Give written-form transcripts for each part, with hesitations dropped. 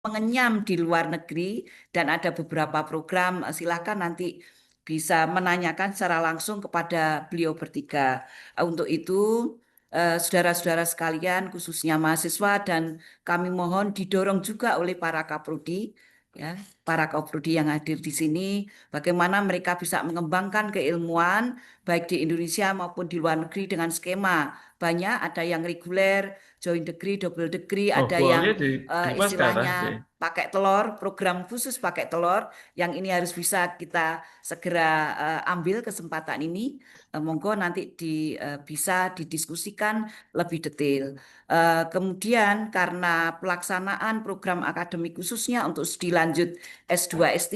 mengenyam di luar negeri dan ada beberapa program, silakan nanti bisa menanyakan secara langsung kepada beliau bertiga. Untuk itu, saudara-saudara sekalian, khususnya mahasiswa, dan kami mohon didorong juga oleh para kaprodi, ya, para kaprodi yang hadir di sini, bagaimana mereka bisa mengembangkan keilmuan baik di Indonesia maupun di luar negeri dengan skema banyak, ada yang reguler, joint degree, double degree, Oh, ada yang boleh dibuat ke atas deh. istilahnya pakai telur, program khusus pakai telur, yang ini harus bisa kita segera ambil kesempatan ini. Monggo nanti bisa didiskusikan lebih detail. Kemudian karena pelaksanaan program akademik khususnya untuk studi lanjut S2, S3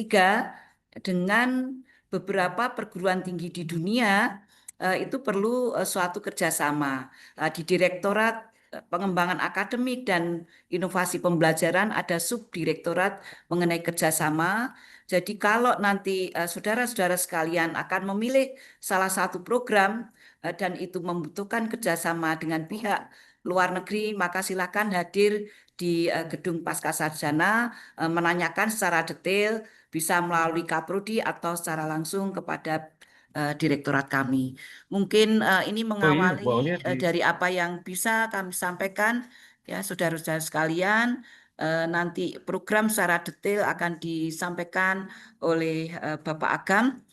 dengan beberapa perguruan tinggi di dunia, itu perlu suatu kerjasama. Di Direktorat Pengembangan Akademik dan Inovasi Pembelajaran ada subdirektorat mengenai kerjasama. Jadi kalau nanti saudara-saudara sekalian akan memilih salah satu program dan itu membutuhkan kerjasama dengan pihak luar negeri, maka silakan hadir di Gedung Pascasarjana, menanyakan secara detail, bisa melalui Kaprodi atau secara langsung kepada direktorat kami. Mungkin ini Oh iya, mengawali boleh di. dari apa yang bisa kami sampaikan, ya saudara-saudara sekalian. Nanti program secara detail akan disampaikan oleh Bapak Agam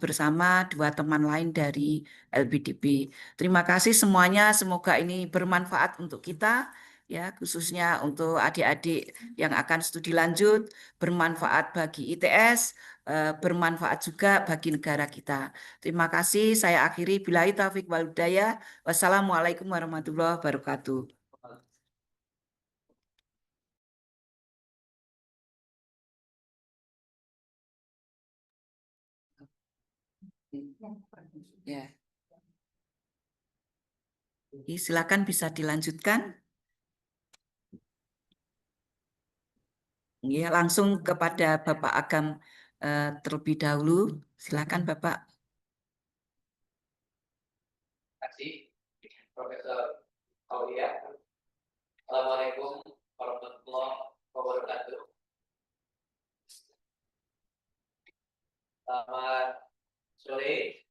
bersama dua teman lain dari LBDP. Terima kasih semuanya, semoga ini bermanfaat untuk kita, ya khususnya untuk adik-adik yang akan studi lanjut, bermanfaat bagi ITS, bermanfaat juga bagi negara kita. Terima kasih, saya akhiri. Billahi taufik wal hidayah. Wassalamualaikum warahmatullahi wabarakatuh. Ya, silakan bisa dilanjutkan. Ya, langsung kepada Bapak Agam terlebih dahulu. Silakan Bapak. Terima kasih, Profesor Aulia. Assalamualaikum warahmatullahi wabarakatuh. Selamat sore,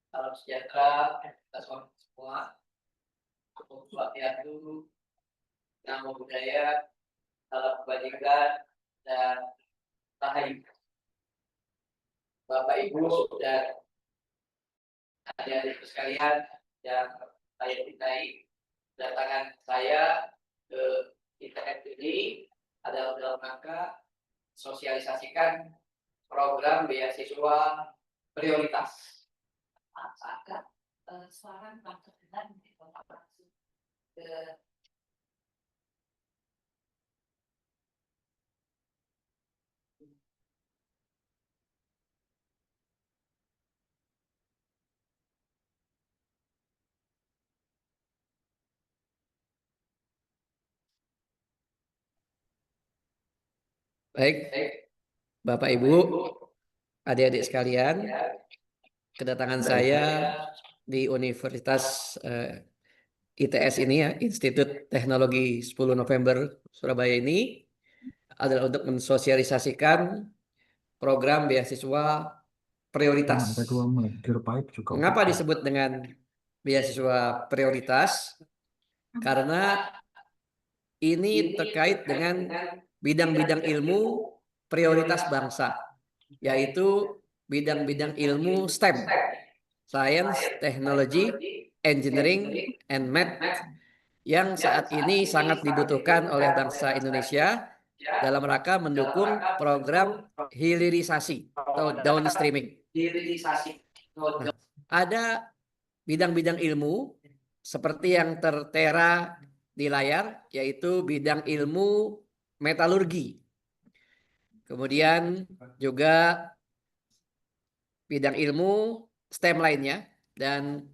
salam sejahtera kita semua. Wabarakatuh, namo buddhaya, salam kebajikan dan rahayu. Bapak Ibu dan adik-adik sekalian yang saya cintai, kedatangan saya ke ITS ini adalah dalam rangka sosialisasikan program beasiswa prioritas. Agak suara kurang terdengar di Bapak langsung ke. Baik, Bapak Ibu, adik-adik sekalian, kedatangan saya di Universitas ITS ini ya, Institut Teknologi 10 November Surabaya ini adalah untuk mensosialisasikan program beasiswa prioritas. Mengapa disebut dengan beasiswa prioritas? Karena ini terkait dengan bidang-bidang ilmu prioritas bangsa, yaitu bidang-bidang ilmu STEM, Science, Technology, Engineering, and Math, yang saat ini sangat dibutuhkan oleh bangsa Indonesia dalam rangka mendukung program hilirisasi atau downstreaming. Nah, ada bidang-bidang ilmu seperti yang tertera di layar, yaitu bidang ilmu metalurgi. Kemudian juga bidang ilmu STEM lainnya, dan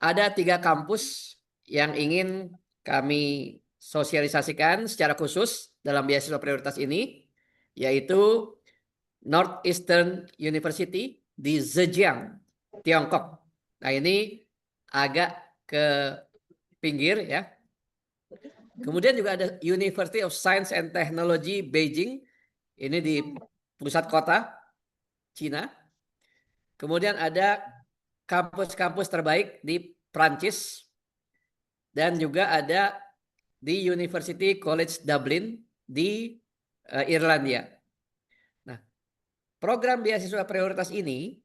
ada 3 kampus yang ingin kami sosialisasikan secara khusus dalam beasiswa prioritas ini, yaitu Northeastern University di Zhejiang, Tiongkok. Nah, ini agak ke pinggir ya. Kemudian juga ada University of Science and Technology Beijing, ini di pusat kota Cina. Kemudian ada kampus-kampus terbaik di Prancis, dan juga ada di University College Dublin di Irlandia. Nah, program beasiswa prioritas ini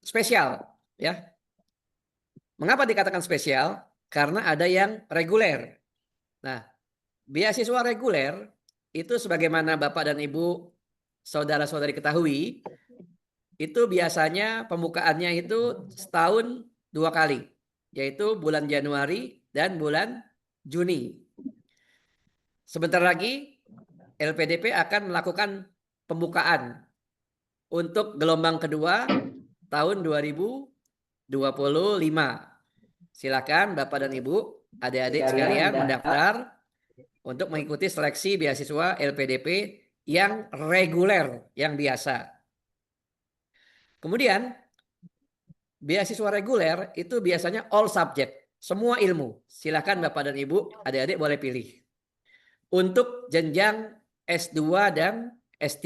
spesial, ya. Mengapa dikatakan spesial? Karena ada yang reguler. Nah, beasiswa reguler itu sebagaimana Bapak dan Ibu, saudara-saudari ketahui, itu biasanya pembukaannya itu setahun 2 kali, yaitu bulan Januari dan bulan Juni. Sebentar lagi LPDP akan melakukan pembukaan untuk gelombang kedua tahun 2025. Silakan Bapak dan Ibu, adik-adik sekalian mendaftar untuk mengikuti seleksi beasiswa LPDP yang reguler, yang biasa. Kemudian beasiswa reguler itu biasanya all subject, semua ilmu. Silakan Bapak dan Ibu, adik-adik boleh pilih. Untuk jenjang S2 dan S3.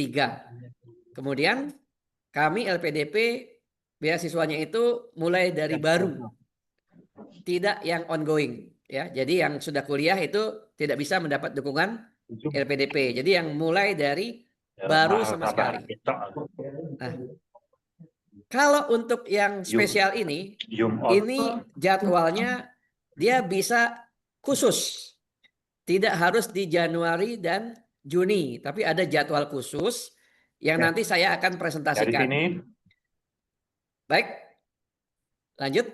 Kemudian kami LPDP beasiswanya itu mulai dari baru, tidak yang ongoing, ya. Jadi yang sudah kuliah itu tidak bisa mendapat dukungan LPDP. Jadi yang mulai dari baru sama sekali. Nah, kalau untuk yang spesial ini jadwalnya dia bisa khusus. Tidak harus di Januari dan Juni, tapi ada jadwal khusus yang nanti saya akan presentasikan. Baik, lanjut.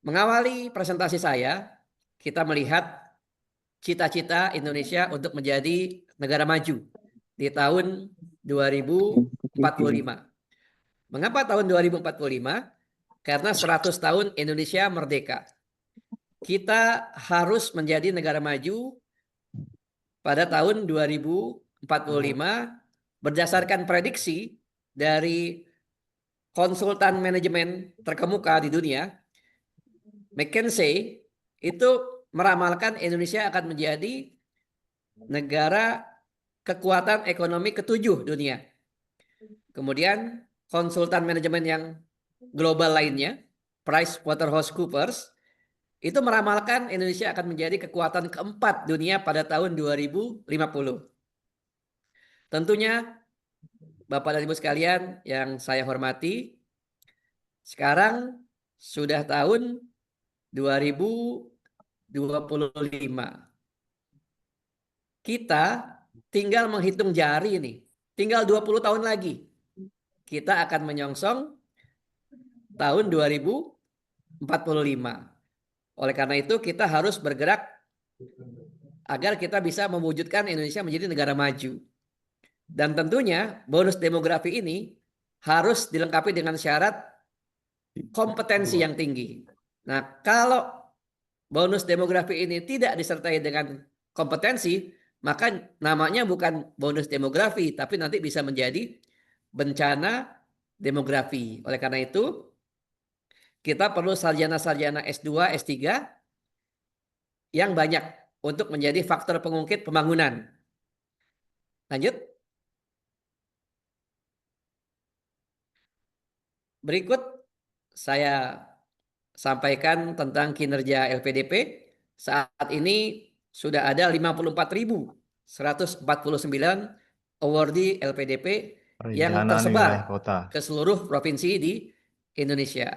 Mengawali presentasi saya, kita melihat cita-cita Indonesia untuk menjadi negara maju di tahun 2045. Mengapa tahun 2045? Karena 100 tahun Indonesia merdeka. Kita harus menjadi negara maju pada tahun 2045 berdasarkan prediksi dari konsultan manajemen terkemuka di dunia, McKinsey, itu meramalkan Indonesia akan menjadi negara kekuatan ekonomi ke-7 dunia. Kemudian konsultan manajemen yang global lainnya, PricewaterhouseCoopers, itu meramalkan Indonesia akan menjadi kekuatan ke-4 dunia pada tahun 2050. Tentunya Bapak dan Ibu sekalian yang saya hormati, sekarang sudah tahun 2025. Kita tinggal menghitung jari nih, tinggal 20 tahun lagi. Kita akan menyongsong tahun 2045. Oleh karena itu kita harus bergerak agar kita bisa mewujudkan Indonesia menjadi negara maju. Dan tentunya bonus demografi ini harus dilengkapi dengan syarat kompetensi yang tinggi. Nah, kalau bonus demografi ini tidak disertai dengan kompetensi, maka namanya bukan bonus demografi, tapi nanti bisa menjadi bencana demografi. Oleh karena itu, kita perlu sarjana-sarjana S2, S3 yang banyak untuk menjadi faktor pengungkit pembangunan. Lanjut. Berikut saya sampaikan tentang kinerja LPDP. Saat ini sudah ada 54.149 awardee LPDP yang tersebar ke seluruh provinsi di Indonesia.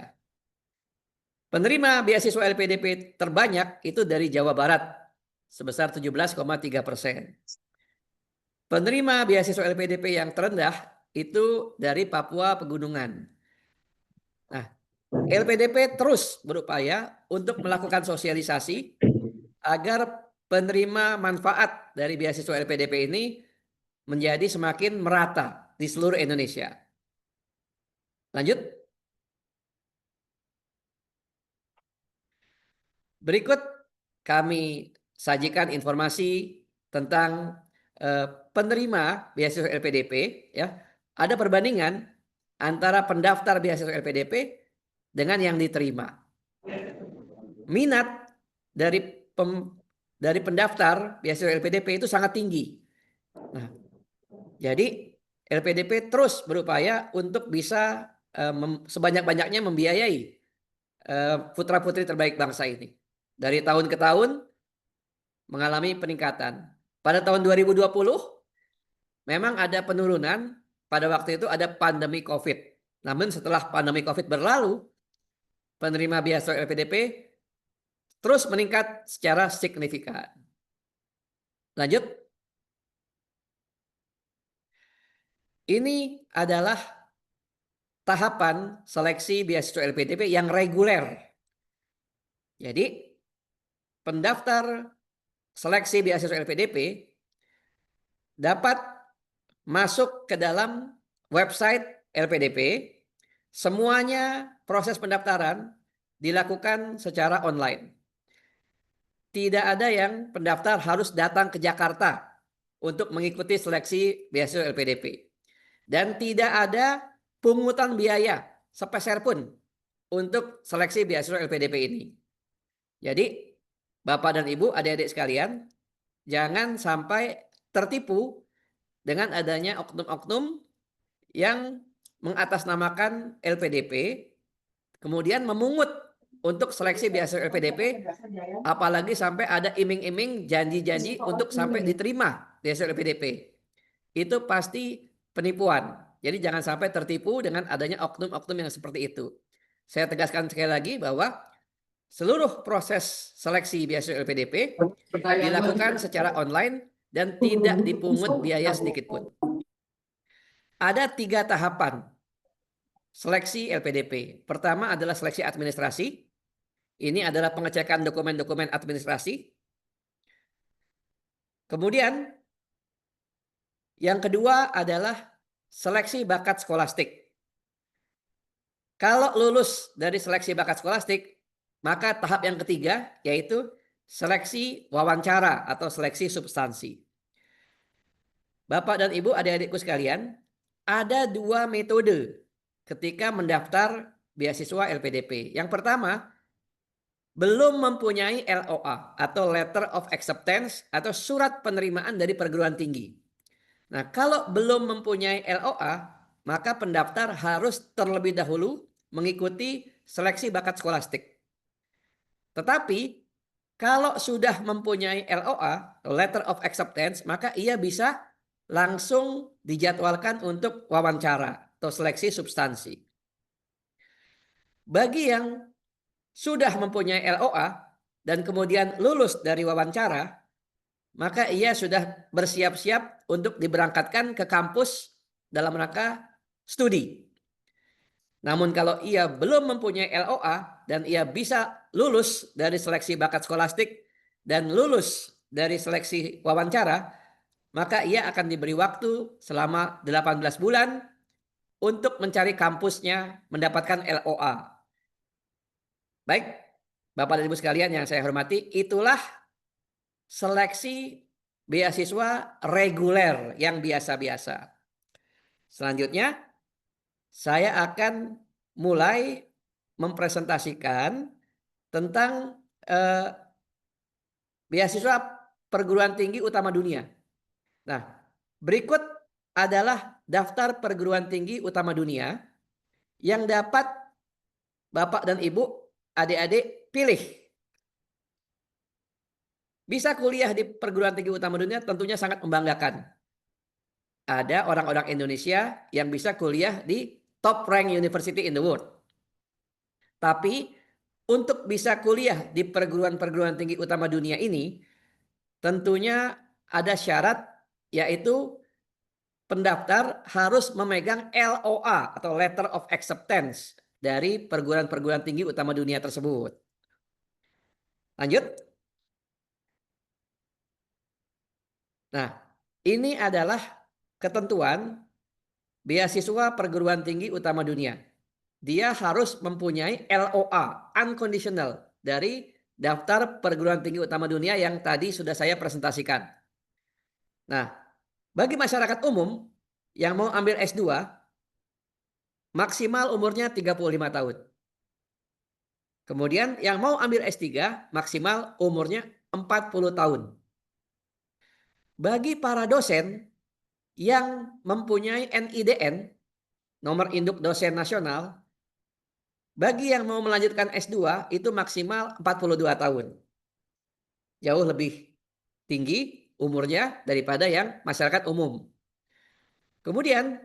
Penerima beasiswa LPDP terbanyak itu dari Jawa Barat sebesar 17,3%. Penerima beasiswa LPDP yang terendah itu dari Papua Pegunungan. Nah, LPDP terus berupaya untuk melakukan sosialisasi agar penerima manfaat dari beasiswa LPDP ini menjadi semakin merata di seluruh Indonesia. Lanjut. Berikut kami sajikan informasi tentang penerima beasiswa LPDP, ya. Ada perbandingan antara pendaftar beasiswa LPDP dengan yang diterima. Minat dari pendaftar beasiswa LPDP itu sangat tinggi. Nah, jadi LPDP terus berupaya untuk bisa sebanyak-banyaknya membiayai putra-putri terbaik bangsa ini. Dari tahun ke tahun mengalami peningkatan. Pada tahun 2020 memang ada penurunan, pada waktu itu ada pandemi COVID. Namun setelah pandemi COVID berlalu, penerima beasiswa LPDP terus meningkat secara signifikan. Lanjut. Ini adalah tahapan seleksi beasiswa LPDP yang reguler. Jadi pendaftar seleksi beasiswa LPDP dapat masuk ke dalam website LPDP. Semuanya proses pendaftaran dilakukan secara online. Tidak ada yang pendaftar harus datang ke Jakarta untuk mengikuti seleksi beasiswa LPDP. Dan tidak ada pungutan biaya sepeser pun untuk seleksi beasiswa LPDP ini. Jadi Bapak dan Ibu, adik-adik sekalian, jangan sampai tertipu dengan adanya oknum-oknum yang mengatasnamakan LPDP, kemudian memungut untuk seleksi beasiswa LPDP, apalagi sampai ada iming-iming janji-janji untuk sampai diterima beasiswa LPDP. Itu pasti penipuan. Jadi jangan sampai tertipu dengan adanya oknum-oknum yang seperti itu. Saya tegaskan sekali lagi bahwa seluruh proses seleksi beasiswa LPDP dilakukan secara online dan tidak dipungut biaya sedikit pun. Ada 3 tahapan seleksi LPDP. Pertama adalah seleksi administrasi. Ini adalah pengecekan dokumen-dokumen administrasi. Kemudian yang kedua adalah seleksi bakat skolastik. Kalau lulus dari seleksi bakat skolastik, maka tahap yang ketiga yaitu seleksi wawancara atau seleksi substansi. Bapak dan Ibu, adik-adikku sekalian, ada 2 metode ketika mendaftar beasiswa LPDP. Yang pertama, belum mempunyai LOA atau Letter of Acceptance atau surat penerimaan dari perguruan tinggi. Nah, kalau belum mempunyai LOA, maka pendaftar harus terlebih dahulu mengikuti seleksi bakat skolastik. Tetapi kalau sudah mempunyai LOA, Letter of Acceptance, maka ia bisa langsung dijadwalkan untuk wawancara atau seleksi substansi. Bagi yang sudah mempunyai LOA dan kemudian lulus dari wawancara, maka ia sudah bersiap-siap untuk diberangkatkan ke kampus dalam rangka studi. Namun kalau ia belum mempunyai LOA dan ia bisa lulus dari seleksi bakat skolastik dan lulus dari seleksi wawancara, maka ia akan diberi waktu selama 18 bulan untuk mencari kampusnya mendapatkan LOA. Baik, Bapak dan Ibu sekalian yang saya hormati, itulah seleksi beasiswa reguler yang biasa-biasa. Selanjutnya, saya akan mulai mempresentasikan tentang beasiswa perguruan tinggi utama dunia. Nah, berikut adalah daftar perguruan tinggi utama dunia yang dapat Bapak dan Ibu, adik-adik pilih. Bisa kuliah di perguruan tinggi utama dunia tentunya sangat membanggakan. Ada orang-orang Indonesia yang bisa kuliah di top rank university in the world. Tapi untuk bisa kuliah di perguruan-perguruan tinggi utama dunia ini, tentunya ada syarat, yaitu pendaftar harus memegang LOA atau Letter of Acceptance dari perguruan-perguruan tinggi utama dunia tersebut. Lanjut. Nah, ini adalah ketentuan beasiswa perguruan tinggi utama dunia. Dia harus mempunyai LOA, unconditional, dari daftar perguruan tinggi utama dunia yang tadi sudah saya presentasikan. Nah, bagi masyarakat umum yang mau ambil S2, maksimal umurnya 35 tahun. Kemudian yang mau ambil S3 maksimal umurnya 40 tahun. Bagi para dosen yang mempunyai NIDN, nomor induk dosen nasional, bagi yang mau melanjutkan S2 itu maksimal 42 tahun. Jauh lebih tinggi umurnya daripada yang masyarakat umum. Kemudian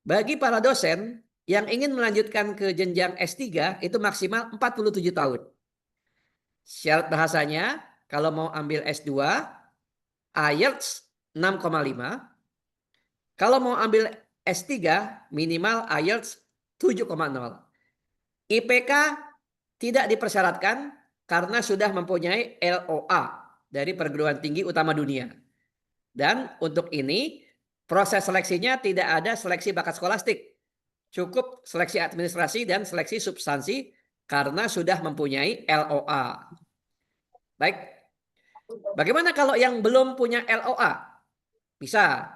bagi para dosen yang ingin melanjutkan ke jenjang S3 itu maksimal 47 tahun. Syarat bahasanya kalau mau ambil S2 IELTS 6,5. Kalau mau ambil S3 minimal IELTS 7,0. IPK tidak dipersyaratkan karena sudah mempunyai LOA dari perguruan tinggi utama dunia. Dan untuk ini proses seleksinya tidak ada seleksi bakat skolastik. Cukup seleksi administrasi dan seleksi substansi karena sudah mempunyai LOA. Baik. Bagaimana kalau yang belum punya LOA? Bisa.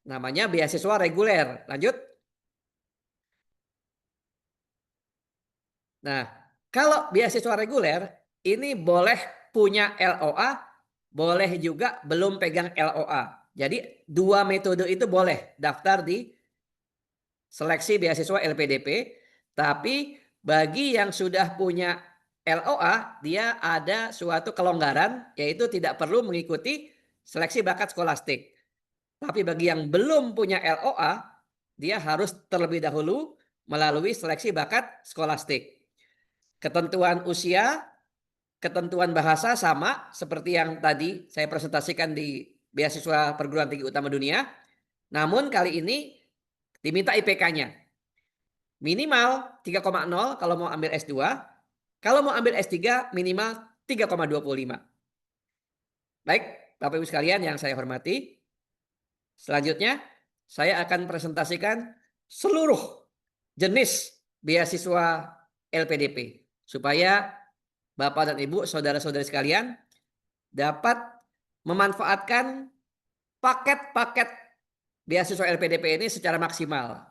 Namanya beasiswa reguler. Lanjut. Nah, kalau beasiswa reguler ini boleh punya LOA, boleh juga belum pegang LOA. Jadi dua metode itu boleh daftar di seleksi beasiswa LPDP, tapi bagi yang sudah punya LOA, dia ada suatu kelonggaran, yaitu tidak perlu mengikuti seleksi bakat skolastik. Tapi bagi yang belum punya LOA, dia harus terlebih dahulu melalui seleksi bakat skolastik. Ketentuan usia, ketentuan bahasa sama seperti yang tadi saya presentasikan di beasiswa perguruan tinggi utama dunia. Namun kali ini diminta IPK-nya. Minimal 3,0 kalau mau ambil S2. Kalau mau ambil S3 minimal 3,25. Baik, Bapak Ibu sekalian yang saya hormati. Selanjutnya saya akan presentasikan seluruh jenis beasiswa LPDP. Supaya Bapak dan Ibu, saudara-saudari sekalian dapat memanfaatkan paket-paket beasiswa LPDP ini secara maksimal.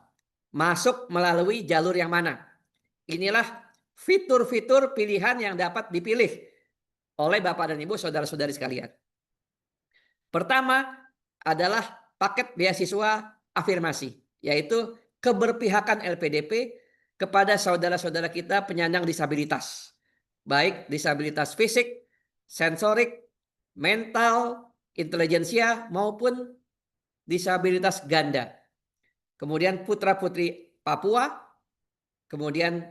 Masuk melalui jalur yang mana? Inilah fitur-fitur pilihan yang dapat dipilih oleh Bapak dan Ibu, saudara-saudari sekalian. Pertama adalah paket beasiswa afirmasi, yaitu keberpihakan LPDP kepada saudara-saudara kita penyandang disabilitas. Baik disabilitas fisik, sensorik, mental, intelijensia maupun disabilitas ganda. Kemudian putra-putri Papua, kemudian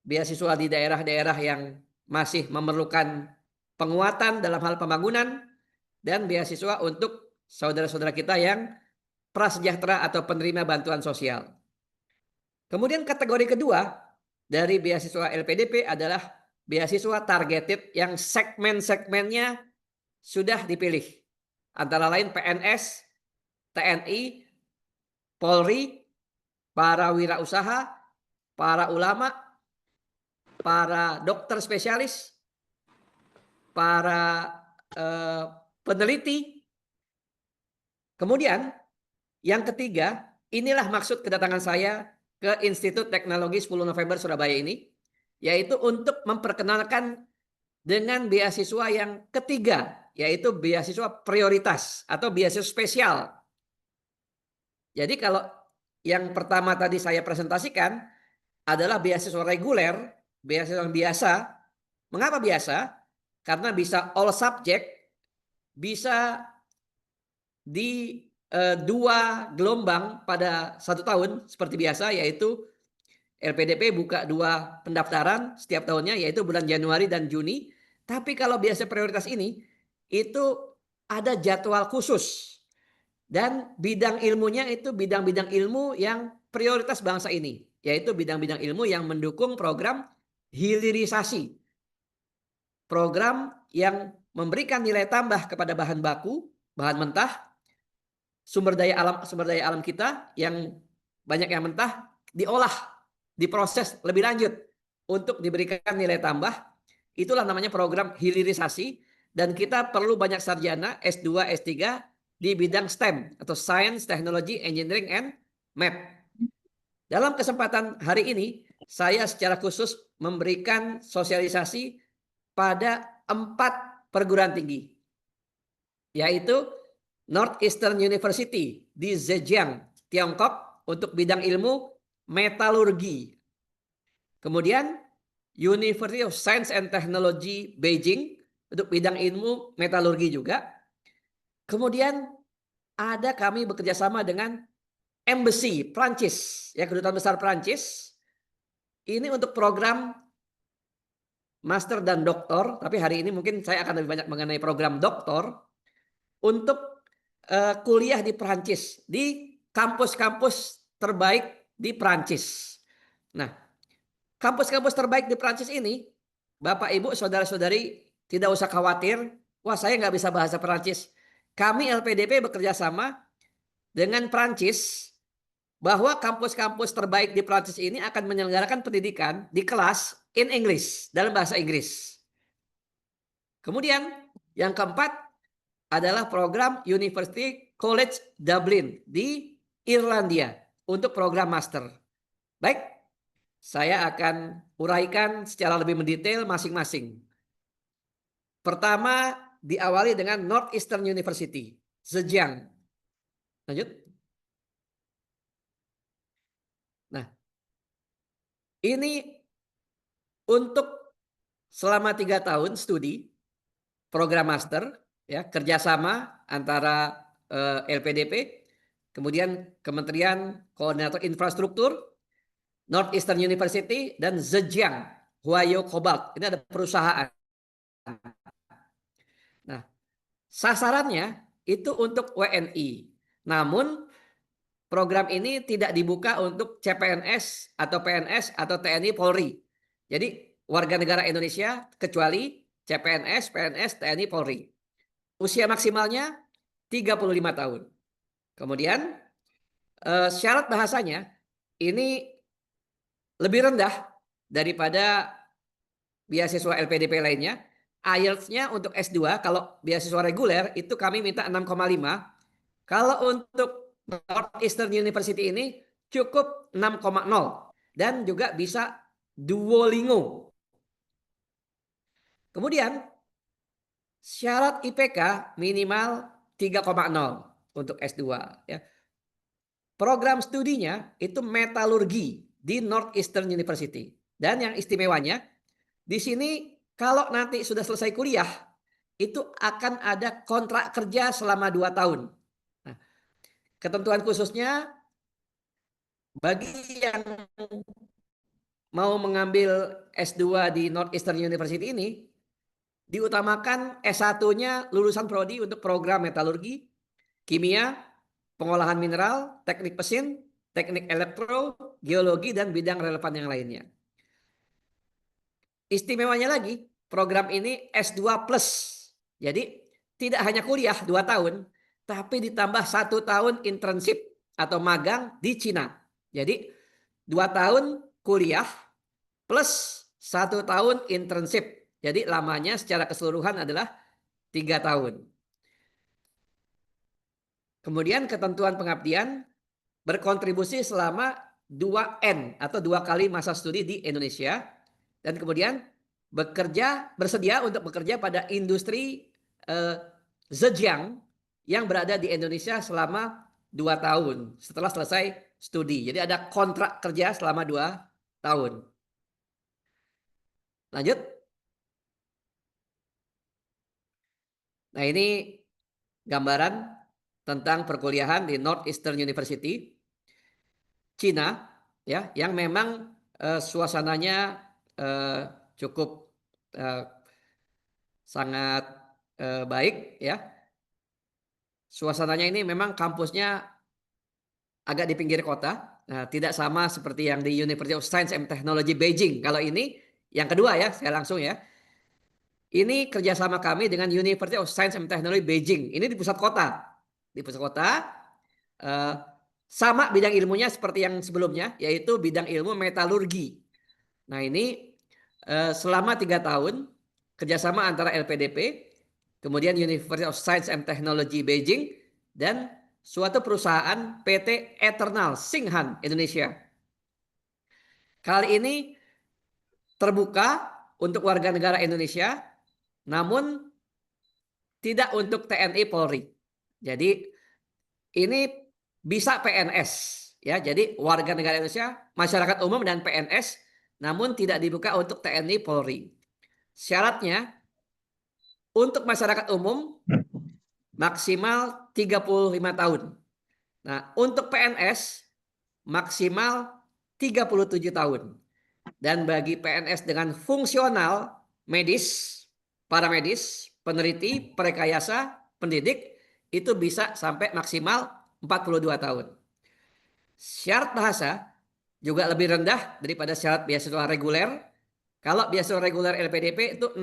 beasiswa di daerah-daerah yang masih memerlukan penguatan dalam hal pembangunan, dan beasiswa untuk saudara-saudara kita yang prasejahtera atau penerima bantuan sosial. Kemudian kategori kedua dari beasiswa LPDP adalah beasiswa targeted yang segmen-segmennya sudah dipilih. Antara lain PNS, TNI, Polri, para wirausaha, para ulama, para dokter spesialis, para peneliti. Kemudian yang ketiga, inilah maksud kedatangan saya ke Institut Teknologi 10 November Surabaya ini, yaitu untuk memperkenalkan dengan beasiswa yang ketiga, yaitu beasiswa prioritas atau beasiswa spesial. Jadi kalau yang pertama tadi saya presentasikan adalah beasiswa reguler, beasiswa yang biasa. Mengapa biasa? Karena bisa all subject, bisa di dua gelombang pada 1 tahun seperti biasa, yaitu LPDP buka 2 pendaftaran setiap tahunnya, yaitu bulan Januari dan Juni. Tapi kalau biasa prioritas ini itu ada jadwal khusus dan bidang ilmunya itu bidang-bidang ilmu yang prioritas bangsa ini, yaitu bidang-bidang ilmu yang mendukung program hilirisasi, program yang memberikan nilai tambah kepada bahan baku, bahan mentah, sumber daya alam kita yang banyak yang mentah diolah, diproses lebih lanjut untuk diberikan nilai tambah. Itulah namanya program hilirisasi, dan kita perlu banyak sarjana S2, S3 di bidang STEM atau Science, Technology, Engineering, and Math. dalam kesempatan hari ini, saya secara khusus memberikan sosialisasi pada 4 perguruan tinggi, yaitu Northeastern University di Zhejiang, Tiongkok untuk bidang ilmu metalurgi. Kemudian University of Science and Technology Beijing untuk bidang ilmu metalurgi juga. Kemudian ada kami bekerja sama dengan Embassy Prancis, ya kedutaan besar Prancis. Ini untuk program master dan doktor, tapi hari ini mungkin saya akan lebih banyak mengenai program doktor untuk kuliah di Prancis, di kampus-kampus terbaik di Prancis. Nah, kampus-kampus terbaik di Prancis ini, Bapak, Ibu, Saudara-saudari tidak usah khawatir, wah saya nggak bisa bahasa Prancis. Kami LPDP bekerja sama dengan Prancis bahwa kampus-kampus terbaik di Prancis ini akan menyelenggarakan pendidikan di kelas in English, dalam bahasa Inggris. Kemudian yang keempat adalah program University College Dublin di Irlandia untuk program master. Baik, saya akan uraikan secara lebih mendetail masing-masing. Pertama diawali dengan Northeastern University, Zhejiang. Lanjut. Nah, ini untuk selama 3 tahun studi program master, ya kerjasama antara LPDP, kemudian Kementerian Koordinator Infrastruktur, Northeastern University, dan Zhejiang Huayo Cobalt. Ini ada perusahaan. Nah, sasarannya itu untuk WNI. Namun program ini tidak dibuka untuk CPNS atau PNS atau TNI Polri. Jadi warga negara Indonesia kecuali CPNS, PNS, TNI Polri. Usia maksimalnya 35 tahun. Kemudian syarat bahasanya ini lebih rendah daripada beasiswa LPDP lainnya. IELTS-nya untuk S2 kalau beasiswa reguler itu kami minta 6,5. Kalau untuk Northeastern University ini cukup 6,0 dan juga bisa Duolingo. Kemudian syarat IPK minimal 3,0 untuk S2 ya. Program studinya itu metalurgi di Northeastern University. Dan yang istimewanya di sini kalau nanti sudah selesai kuliah itu akan ada kontrak kerja selama 2 tahun. Nah, ketentuan khususnya bagi yang mau mengambil S2 di Northeastern University ini diutamakan S1-nya lulusan prodi untuk program metalurgi, kimia, pengolahan mineral, teknik mesin, teknik elektro, geologi, dan bidang relevan yang lainnya. Istimewanya lagi, program ini S2 plus. Jadi tidak hanya kuliah 2 tahun, tapi ditambah 1 tahun internship atau magang di Cina. Jadi 2 tahun kuliah plus 1 tahun internship. Jadi lamanya secara keseluruhan adalah 3 tahun. Kemudian ketentuan pengabdian berkontribusi selama 2N atau 2 kali masa studi di Indonesia. Dan kemudian bersedia untuk bekerja pada industri Zhejiang yang berada di Indonesia selama 2 tahun setelah selesai studi. Jadi ada kontrak kerja selama 2 tahun. Lanjut. Nah, ini gambaran tentang perkuliahan di Northeastern University Cina ya, yang memang suasananya cukup sangat baik ya. Suasananya ini memang kampusnya agak di pinggir kota. Nah, tidak sama seperti yang di University of Science and Technology Beijing. Kalau ini yang kedua ya, saya langsung ya. Ini kerjasama kami dengan University of Science and Technology Beijing. Ini di pusat kota. Di pusat kota sama bidang ilmunya seperti yang sebelumnya, yaitu bidang ilmu metalurgi. Nah ini selama 3 tahun kerjasama antara LPDP, kemudian University of Science and Technology Beijing, dan suatu perusahaan PT Eternal Singhan Indonesia. kali ini terbuka untuk warga negara Indonesia, namun tidak untuk TNI Polri. Jadi ini bisa PNS, ya. Jadi warga negara Indonesia, masyarakat umum dan PNS, namun tidak dibuka untuk TNI Polri. Syaratnya untuk masyarakat umum maksimal 35 tahun. Nah, untuk PNS maksimal 37 tahun. Dan bagi PNS dengan fungsional medis, paramedis, peneliti, perekayasa, pendidik itu bisa sampai maksimal 42 tahun. Syarat bahasa juga lebih rendah daripada syarat beasiswa reguler. Kalau beasiswa reguler LPDP itu 6,5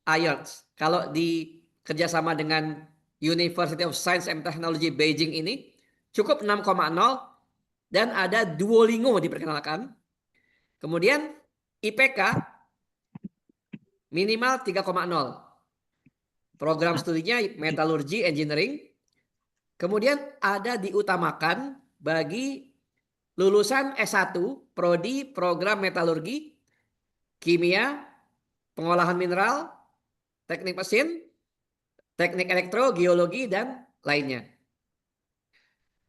IELTS. Kalau di kerjasama dengan University of Science and Technology Beijing ini cukup 6,0 dan ada Duolingo diperkenalkan. Kemudian IPK minimal 3,0. Program studinya metalurgi engineering. Kemudian ada diutamakan bagi lulusan S1 prodi program metalurgi, kimia, pengolahan mineral, teknik mesin, teknik elektro, geologi, dan lainnya.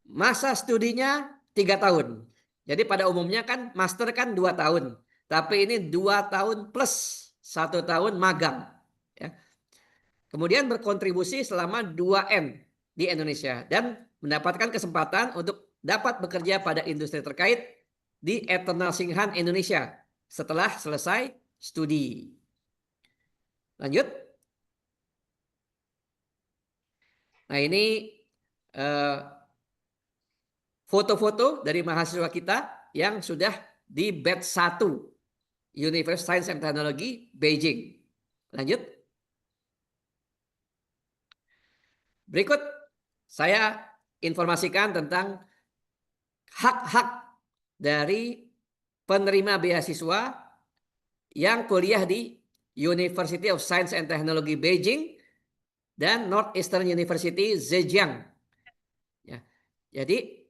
Masa studinya 3 tahun. Jadi pada umumnya kan master kan 2 tahun. Tapi ini 2 tahun plus 1 tahun magang. Ya. Kemudian berkontribusi selama 2N di Indonesia. Dan mendapatkan kesempatan untuk dapat bekerja pada industri terkait di Eternal Singhan Indonesia setelah selesai studi. Lanjut. Nah ini foto-foto dari mahasiswa kita yang sudah di batch 1 University of Science and Technology Beijing. Lanjut. Berikut saya informasikan tentang hak-hak dari penerima beasiswa yang kuliah di University of Science and Technology Beijing dan Northeastern University Zhejiang. Ya. Jadi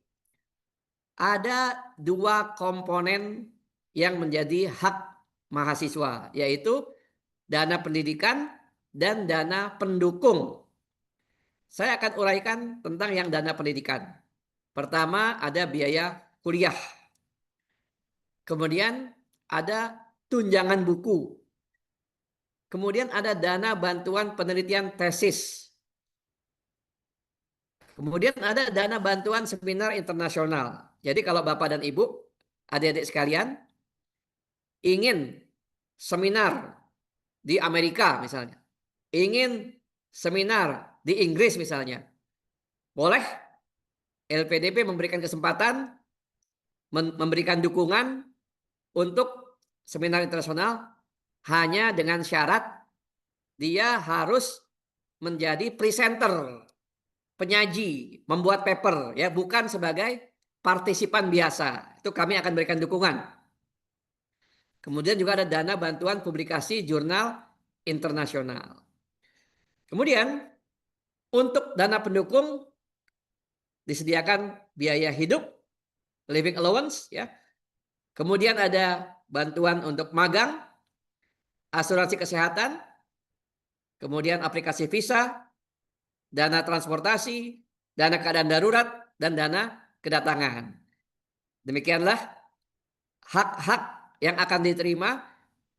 ada 2 komponen yang menjadi hak mahasiswa, yaitu dana pendidikan dan dana pendukung. Saya akan uraikan tentang yang dana pendidikan. Pertama ada biaya kuliah. Kemudian ada tunjangan buku. Kemudian ada dana bantuan penelitian tesis. Kemudian ada dana bantuan seminar internasional. Jadi kalau Bapak dan Ibu, adik-adik sekalian, ingin seminar di Amerika misalnya, ingin seminar di Inggris misalnya, boleh LPDP memberikan kesempatan, memberikan dukungan untuk seminar internasional hanya dengan syarat dia harus menjadi presenter, penyaji, membuat paper, ya, bukan sebagai partisipan biasa. Itu kami akan berikan dukungan. Kemudian juga ada dana bantuan publikasi jurnal internasional. Kemudian untuk dana pendukung disediakan biaya hidup, living allowance, ya. Kemudian ada bantuan untuk magang, asuransi kesehatan, kemudian aplikasi visa, dana transportasi, dana keadaan darurat, dan dana kedatangan. Demikianlah hak-hak yang akan diterima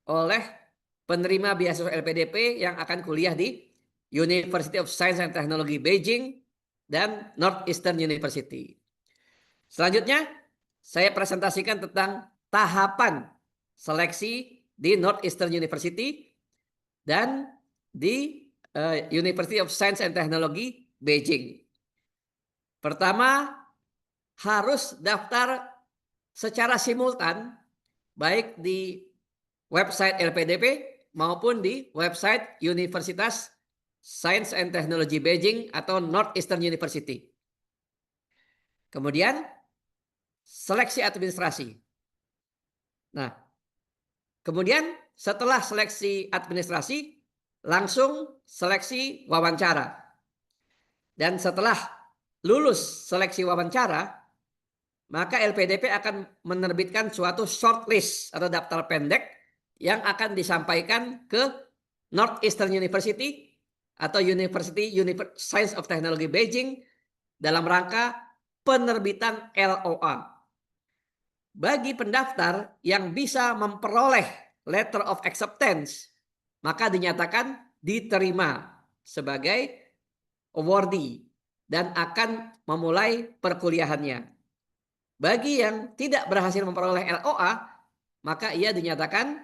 oleh penerima beasiswa LPDP yang akan kuliah di University of Science and Technology Beijing dan Northeastern University. Selanjutnya, saya presentasikan tentang tahapan seleksi di Northeastern University dan di University of Science and Technology Beijing. Pertama, harus daftar secara simultan baik di website LPDP maupun di website Universitas Science and Technology Beijing atau Northeastern University. Kemudian seleksi administrasi. Nah, kemudian setelah seleksi administrasi langsung seleksi wawancara. Dan setelah lulus seleksi wawancara, maka LPDP akan menerbitkan suatu shortlist atau daftar pendek yang akan disampaikan ke Northeastern University atau University Science of Technology Beijing dalam rangka penerbitan LOA. Bagi pendaftar yang bisa memperoleh letter of acceptance, maka dinyatakan diterima sebagai awardee dan akan memulai perkuliahannya. Bagi yang tidak berhasil memperoleh LOA, maka ia dinyatakan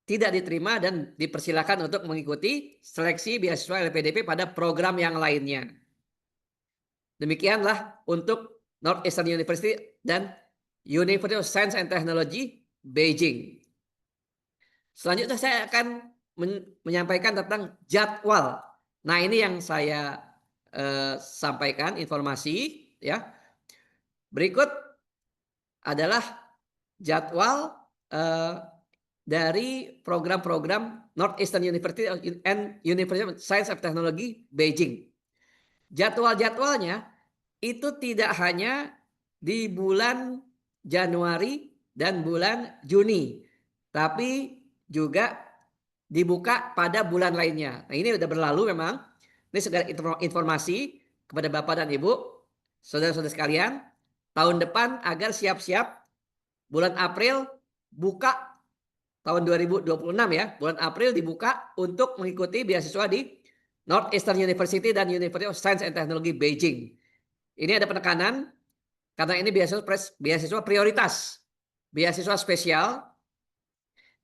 tidak diterima dan dipersilakan untuk mengikuti seleksi beasiswa LPDP pada program yang lainnya. Demikianlah untuk Northeastern University dan University of Science and Technology Beijing. Selanjutnya saya akan menyampaikan tentang jadwal. Nah, ini yang saya sampaikan informasi ya. Berikut adalah jadwal dari program-program Northeastern University and University of Science and Technology Beijing. Jadwal-jadwalnya itu tidak hanya di bulan Januari dan bulan Juni, tapi juga dibuka pada bulan lainnya. Nah, ini sudah berlalu memang. Ini segala informasi kepada Bapak dan Ibu, saudara-saudara sekalian, tahun depan agar siap-siap bulan April buka tahun 2026 ya, bulan April dibuka untuk mengikuti beasiswa di Northeastern University dan University of Science and Technology Beijing. Ini ada penekanan karena ini beasiswa prioritas, beasiswa spesial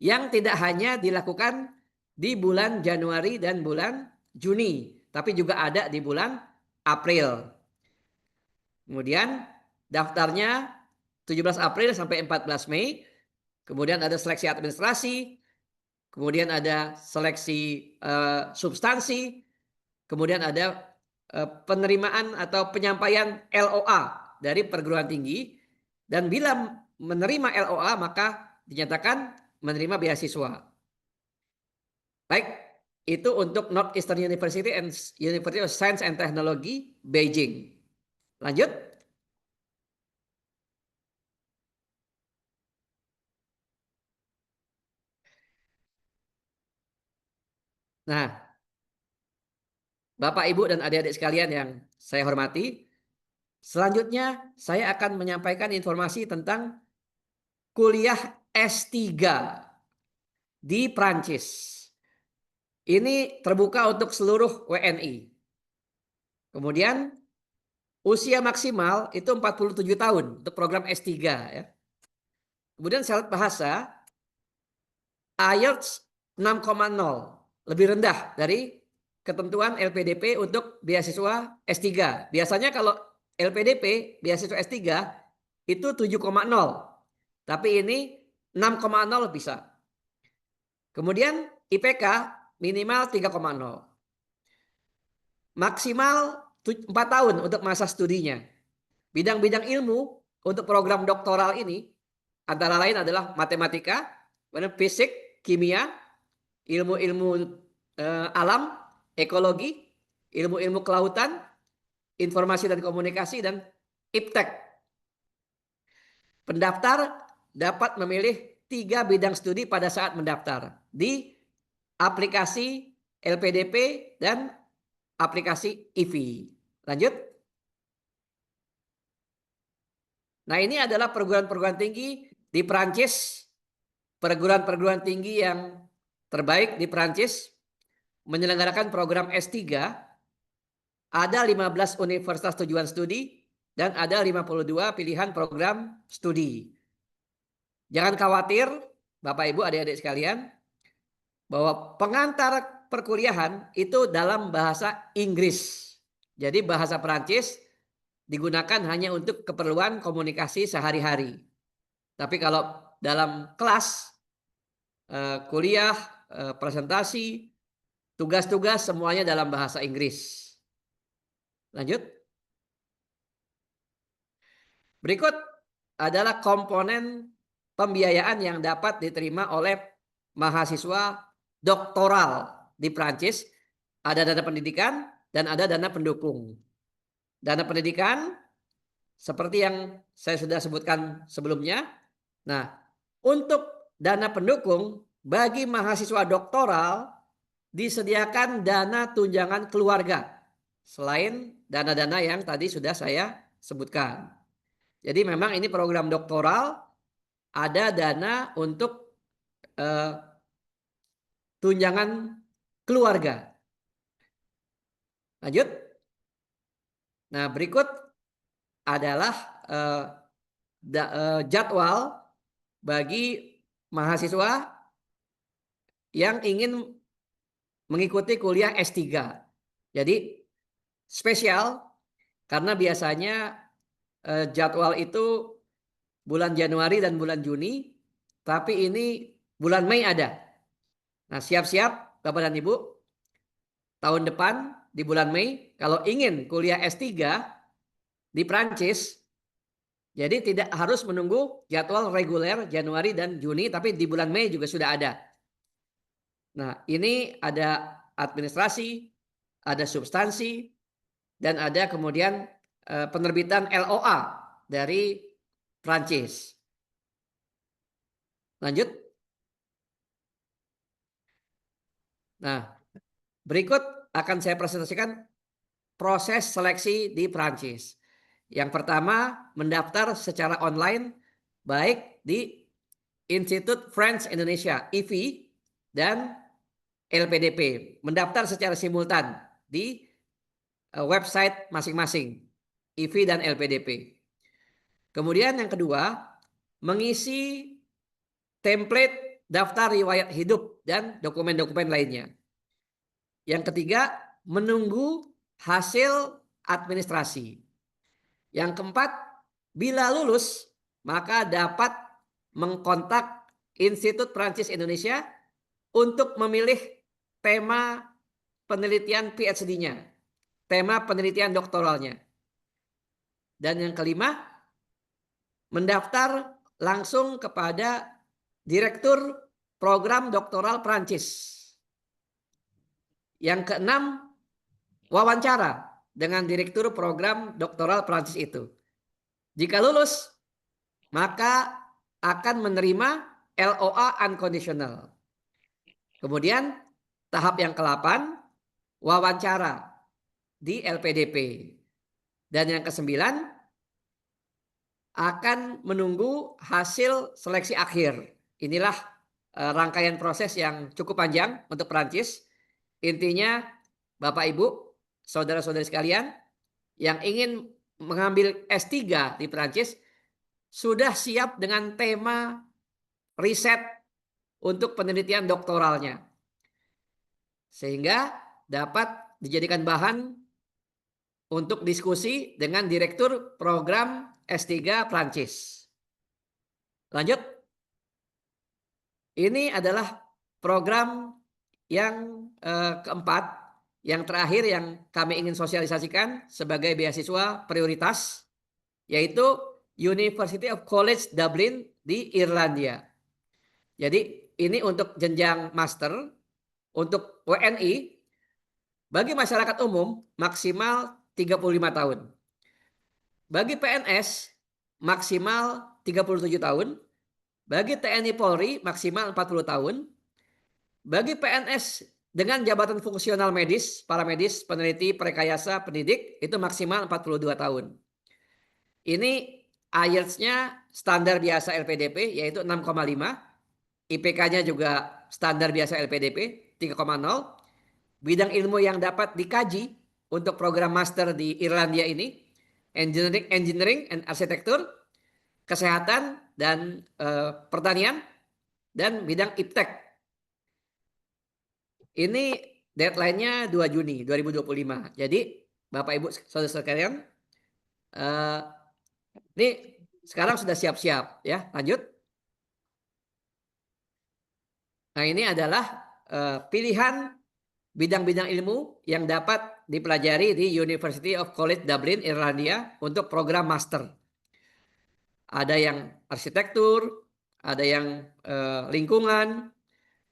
yang tidak hanya dilakukan di bulan Januari dan bulan Juni, tapi juga ada di bulan April. Kemudian daftarnya 17 April sampai 14 Mei. Kemudian ada seleksi administrasi, kemudian ada seleksi substansi, kemudian ada penerimaan atau penyampaian LOA dari perguruan tinggi, dan bila menerima LOA maka dinyatakan menerima beasiswa. Baik, itu untuk Northeastern University and University of Science and Technology Beijing. Lanjut. Nah, Bapak, Ibu, dan adik-adik sekalian yang saya hormati, selanjutnya saya akan menyampaikan informasi tentang kuliah S3 di Prancis. Ini terbuka untuk seluruh WNI. Kemudian usia maksimal itu 47 tahun untuk program S3 ya. Kemudian syarat bahasa IELTS 6,0, lebih rendah dari ketentuan LPDP untuk beasiswa S3. Biasanya kalau LPDP beasiswa S3 itu 7,0. Tapi ini 6,0 bisa. Kemudian IPK minimal 3,0. Maksimal 4 tahun untuk masa studinya. Bidang-bidang ilmu untuk program doktoral ini antara lain adalah matematika, fisik, kimia, ilmu-ilmu alam, ekologi, ilmu-ilmu kelautan, informasi dan komunikasi, dan iptek. Pendaftar dapat memilih 3 bidang studi pada saat mendaftar di aplikasi LPDP dan aplikasi IV. Lanjut. Nah, ini adalah perguruan-perguruan tinggi di Prancis, perguruan-perguruan tinggi yang terbaik di Prancis menyelenggarakan program S3. Ada 15 universitas tujuan studi dan ada 52 pilihan program studi. Jangan khawatir, Bapak Ibu, adik-adik sekalian, bahwa pengantar perkuliahan itu dalam bahasa Inggris. Jadi bahasa Prancis digunakan hanya untuk keperluan komunikasi sehari-hari. Tapi kalau dalam kelas, kuliah, presentasi, tugas-tugas semuanya dalam bahasa Inggris. Lanjut. Berikut adalah komponen pembiayaan yang dapat diterima oleh mahasiswa doktoral di Prancis. Ada dana pendidikan dan ada dana pendukung. Dana pendidikan seperti yang saya sudah sebutkan sebelumnya. Nah, untuk dana pendukung bagi mahasiswa doktoral disediakan dana tunjangan keluarga selain dana-dana yang tadi sudah saya sebutkan. Jadi memang ini program doktoral ada dana untuk tunjangan keluarga. Lanjut. Nah, berikut adalah jadwal bagi mahasiswa yang ingin mengikuti kuliah S3. Jadi spesial karena biasanya jadwal itu bulan Januari dan bulan Juni, tapi ini bulan Mei ada. Nah, siap-siap Bapak dan Ibu, tahun depan di bulan Mei kalau ingin kuliah S3 di Prancis, jadi tidak harus menunggu jadwal reguler Januari dan Juni, tapi di bulan Mei juga sudah ada. Nah, ini ada administrasi, ada substansi, dan ada kemudian penerbitan LOA dari Prancis. Lanjut. Nah, berikut akan saya presentasikan proses seleksi di Prancis. Yang pertama, mendaftar secara online baik di Institut France Indonesia (IFI) dan LPDP. Mendaftar secara simultan di website masing-masing IFI dan LPDP. Kemudian yang kedua, mengisi template daftar riwayat hidup dan dokumen-dokumen lainnya. Yang ketiga, menunggu hasil administrasi. Yang keempat, bila lulus, maka dapat mengkontak Institut Prancis Indonesia untuk memilih tema penelitian PhD-nya, tema penelitian doktoralnya. Dan yang kelima, mendaftar langsung kepada Direktur Program Doktoral Prancis. Yang keenam, wawancara dengan Direktur Program Doktoral Prancis itu. Jika lulus, maka akan menerima LOA unconditional. Kemudian tahap yang ke-8, wawancara di LPDP. Dan yang ke-9, akan menunggu hasil seleksi akhir. Inilah rangkaian proses yang cukup panjang untuk Prancis. Intinya, Bapak Ibu, saudara-saudari sekalian, yang ingin mengambil S3 di Prancis sudah siap dengan tema riset untuk penelitian doktoralnya. Sehingga dapat dijadikan bahan untuk diskusi dengan Direktur Program S3 Prancis. Lanjut. Ini adalah program yang keempat, yang terakhir yang kami ingin sosialisasikan sebagai beasiswa prioritas, yaitu University of College Dublin di Irlandia. Jadi ini untuk jenjang master, untuk WNI, bagi masyarakat umum maksimal 35 tahun. Bagi PNS maksimal 37 tahun. Bagi TNI Polri maksimal 40 tahun. Bagi PNS dengan jabatan fungsional medis, paramedis, peneliti, prekayasa, pendidik itu maksimal 42 tahun. Ini IELTS-nya standar biasa LPDP yaitu 6,5. IPK-nya juga standar biasa LPDP 3,0. Bidang ilmu yang dapat dikaji untuk program master di Irlandia ini engineering and arsitektur, kesehatan dan pertanian, dan bidang iptek. Ini deadline-nya 2 Juni 2025. Jadi Bapak Ibu saudara sekalian, ini sekarang sudah siap-siap ya. Lanjut. Nah, ini adalah pilihan bidang-bidang ilmu yang dapat dipelajari di University of College Dublin, Irlandia untuk program master. Ada yang arsitektur, ada yang lingkungan,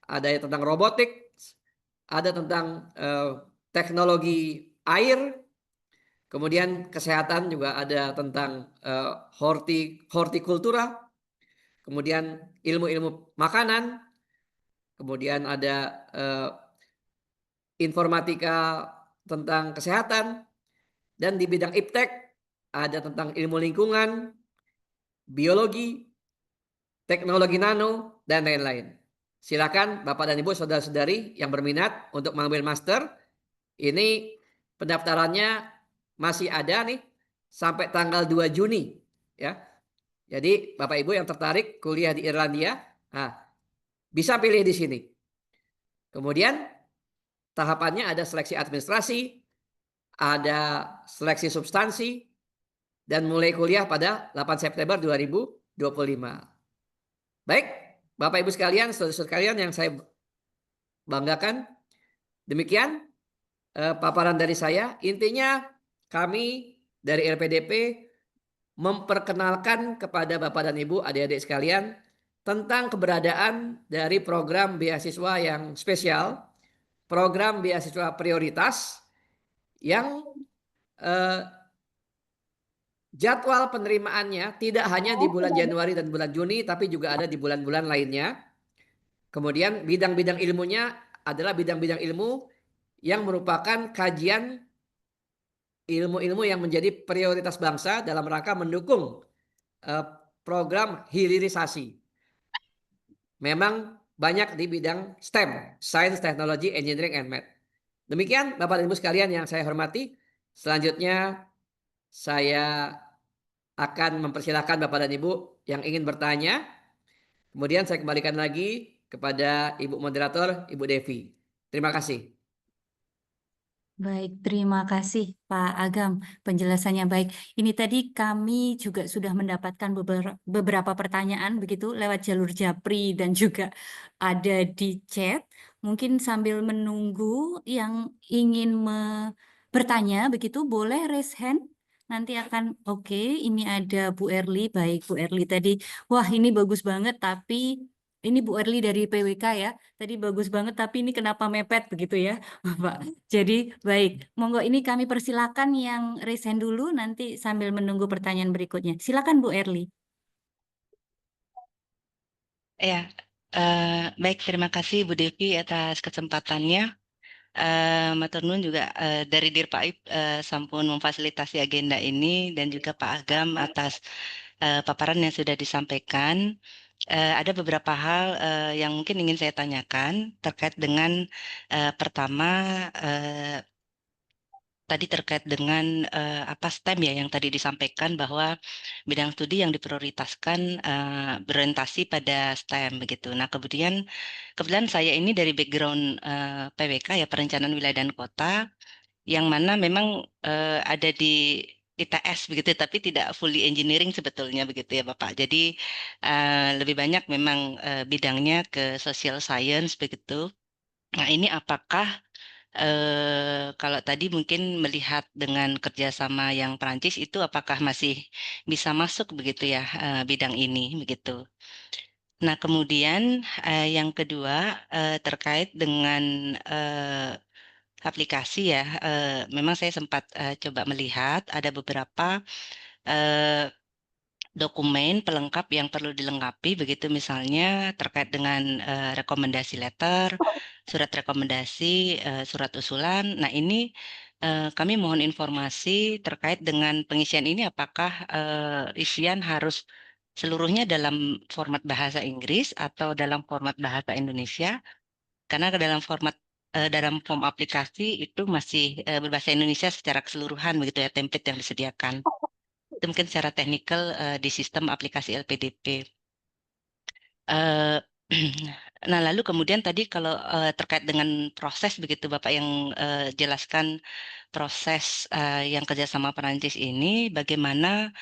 ada yang tentang robotik, ada tentang teknologi air, Kemudian kesehatan juga ada tentang hortikultura, kemudian ilmu-ilmu makanan, kemudian ada informatika tentang kesehatan, dan di bidang iptek ada tentang ilmu lingkungan, biologi, teknologi nano, dan lain-lain. Silakan Bapak dan Ibu saudara-saudari yang berminat untuk mengambil master. Ini pendaftarannya masih ada nih sampai tanggal 2 Juni ya. Jadi Bapak Ibu yang tertarik kuliah di Irlandia, bisa pilih di sini. Kemudian tahapannya ada seleksi administrasi, ada seleksi substansi, dan mulai kuliah pada 8 September 2025. Baik, Bapak Ibu sekalian, saudara-saudara sekalian yang saya banggakan, demikian paparan dari saya. Intinya kami dari LPDP memperkenalkan kepada Bapak dan Ibu, adik-adik sekalian, tentang keberadaan dari program beasiswa yang spesial, program beasiswa prioritas yang jadwal penerimaannya tidak hanya di bulan Januari dan bulan Juni, tapi juga ada di bulan-bulan lainnya. Kemudian bidang-bidang ilmunya adalah bidang-bidang ilmu yang merupakan kajian ilmu-ilmu yang menjadi prioritas bangsa dalam rangka mendukung program hilirisasi. Memang banyak di bidang STEM, Science, Technology, Engineering, and Math. Demikian Bapak dan Ibu sekalian yang saya hormati. Selanjutnya saya akan mempersilahkan Bapak dan Ibu yang ingin bertanya. Kemudian saya kembalikan lagi kepada Ibu Moderator, Ibu Devi. Terima kasih. Baik, terima kasih Pak Agam, penjelasannya baik. Ini tadi kami juga sudah mendapatkan beberapa pertanyaan begitu lewat jalur Japri dan juga ada di chat. Mungkin sambil menunggu yang ingin bertanya begitu boleh raise hand. Nanti akan oke, ini ada Bu Erli. Baik, Bu Erli tadi. Wah, ini bagus banget tapi ini Bu Erli dari PWK ya. Tadi bagus banget tapi ini kenapa mepet begitu ya, Bapak. Jadi baik, monggo ini kami persilakan yang raise hand dulu nanti sambil menunggu pertanyaan berikutnya. Silakan Bu Erli. Ya, baik, terima kasih Bu Devi atas kesempatannya. Matur nuwun juga dari Dirpaip sampun memfasilitasi agenda ini dan juga Pak Agam atas paparan yang sudah disampaikan. Ada beberapa hal yang mungkin ingin saya tanyakan terkait dengan pertama tadi terkait dengan apa STEM ya yang tadi disampaikan bahwa bidang studi yang diprioritaskan berorientasi pada STEM begitu. Nah, kebetulan saya ini dari background PWK ya, perencanaan wilayah dan kota, yang mana memang ada di ITS begitu, tapi tidak fully engineering sebetulnya begitu ya Bapak. Jadi lebih banyak memang bidangnya ke social science begitu. Nah, ini apakah kalau tadi mungkin melihat dengan kerjasama yang Perancis itu apakah masih bisa masuk begitu ya bidang ini begitu. Nah, kemudian yang kedua terkait dengan aplikasi ya, memang saya sempat coba melihat ada beberapa dokumen pelengkap yang perlu dilengkapi begitu, misalnya terkait dengan rekomendasi letter, surat rekomendasi, surat usulan. Nah, ini kami mohon informasi terkait dengan pengisian ini, apakah isian harus seluruhnya dalam format bahasa Inggris atau dalam format bahasa Indonesia? Karena dalam dalam form aplikasi itu masih berbahasa Indonesia secara keseluruhan begitu ya, template yang disediakan. Itu mungkin secara teknikal di sistem aplikasi LPDP. Nah, lalu kemudian tadi kalau terkait dengan proses begitu Bapak yang jelaskan proses yang kerjasama Perancis ini, bagaimana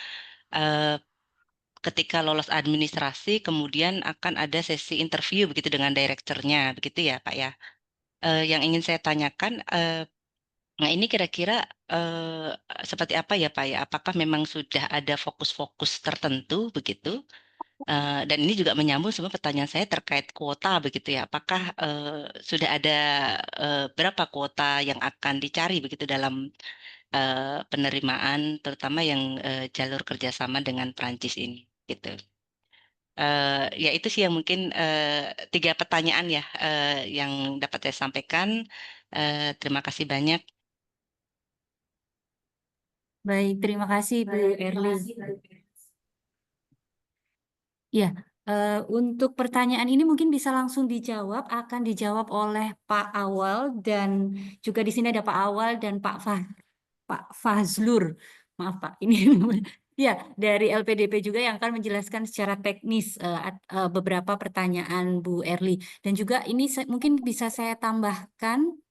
ketika lolos administrasi kemudian akan ada sesi interview begitu dengan direkturnya begitu ya Pak ya. Yang ingin saya tanyakan, nah ini kira-kira seperti apa ya Pak ya? Apakah memang sudah ada fokus-fokus tertentu begitu? Dan ini juga menyambung sama pertanyaan saya terkait kuota begitu ya. Apakah sudah ada berapa kuota yang akan dicari begitu dalam penerimaan, terutama yang jalur kerjasama dengan Prancis ini, gitu. Ya itu sih yang mungkin 3 pertanyaan ya yang dapat saya sampaikan. Terima kasih banyak. Baik, terima kasih Bu Erli. Ya, untuk pertanyaan ini mungkin bisa langsung dijawab, akan dijawab oleh Pak Awal dan juga di sini ada Pak Awal dan Pak Fazlur. Maaf Pak, ini ya dari LPDP juga yang akan menjelaskan secara teknis beberapa pertanyaan Bu Erli. Dan juga ini mungkin bisa saya tambahkan.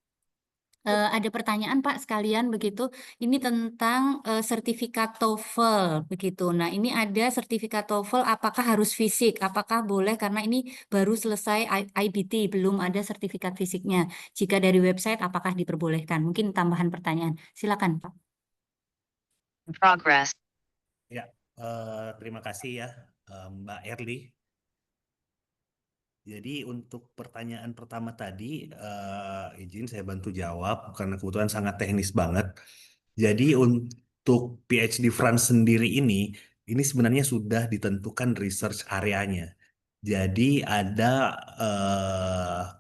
Ada pertanyaan Pak sekalian begitu. Ini tentang sertifikat TOEFL begitu. Nah, ini ada sertifikat TOEFL apakah harus fisik? Apakah boleh karena ini baru selesai IBT, belum ada sertifikat fisiknya. Jika dari website apakah diperbolehkan? Mungkin tambahan pertanyaan. Silakan Pak. Progress. Ya, terima kasih ya Mbak Erli. Jadi untuk pertanyaan pertama tadi, izin saya bantu jawab karena kebetulan sangat teknis banget. Jadi untuk PhD France sendiri ini sebenarnya sudah ditentukan research areanya. Jadi ada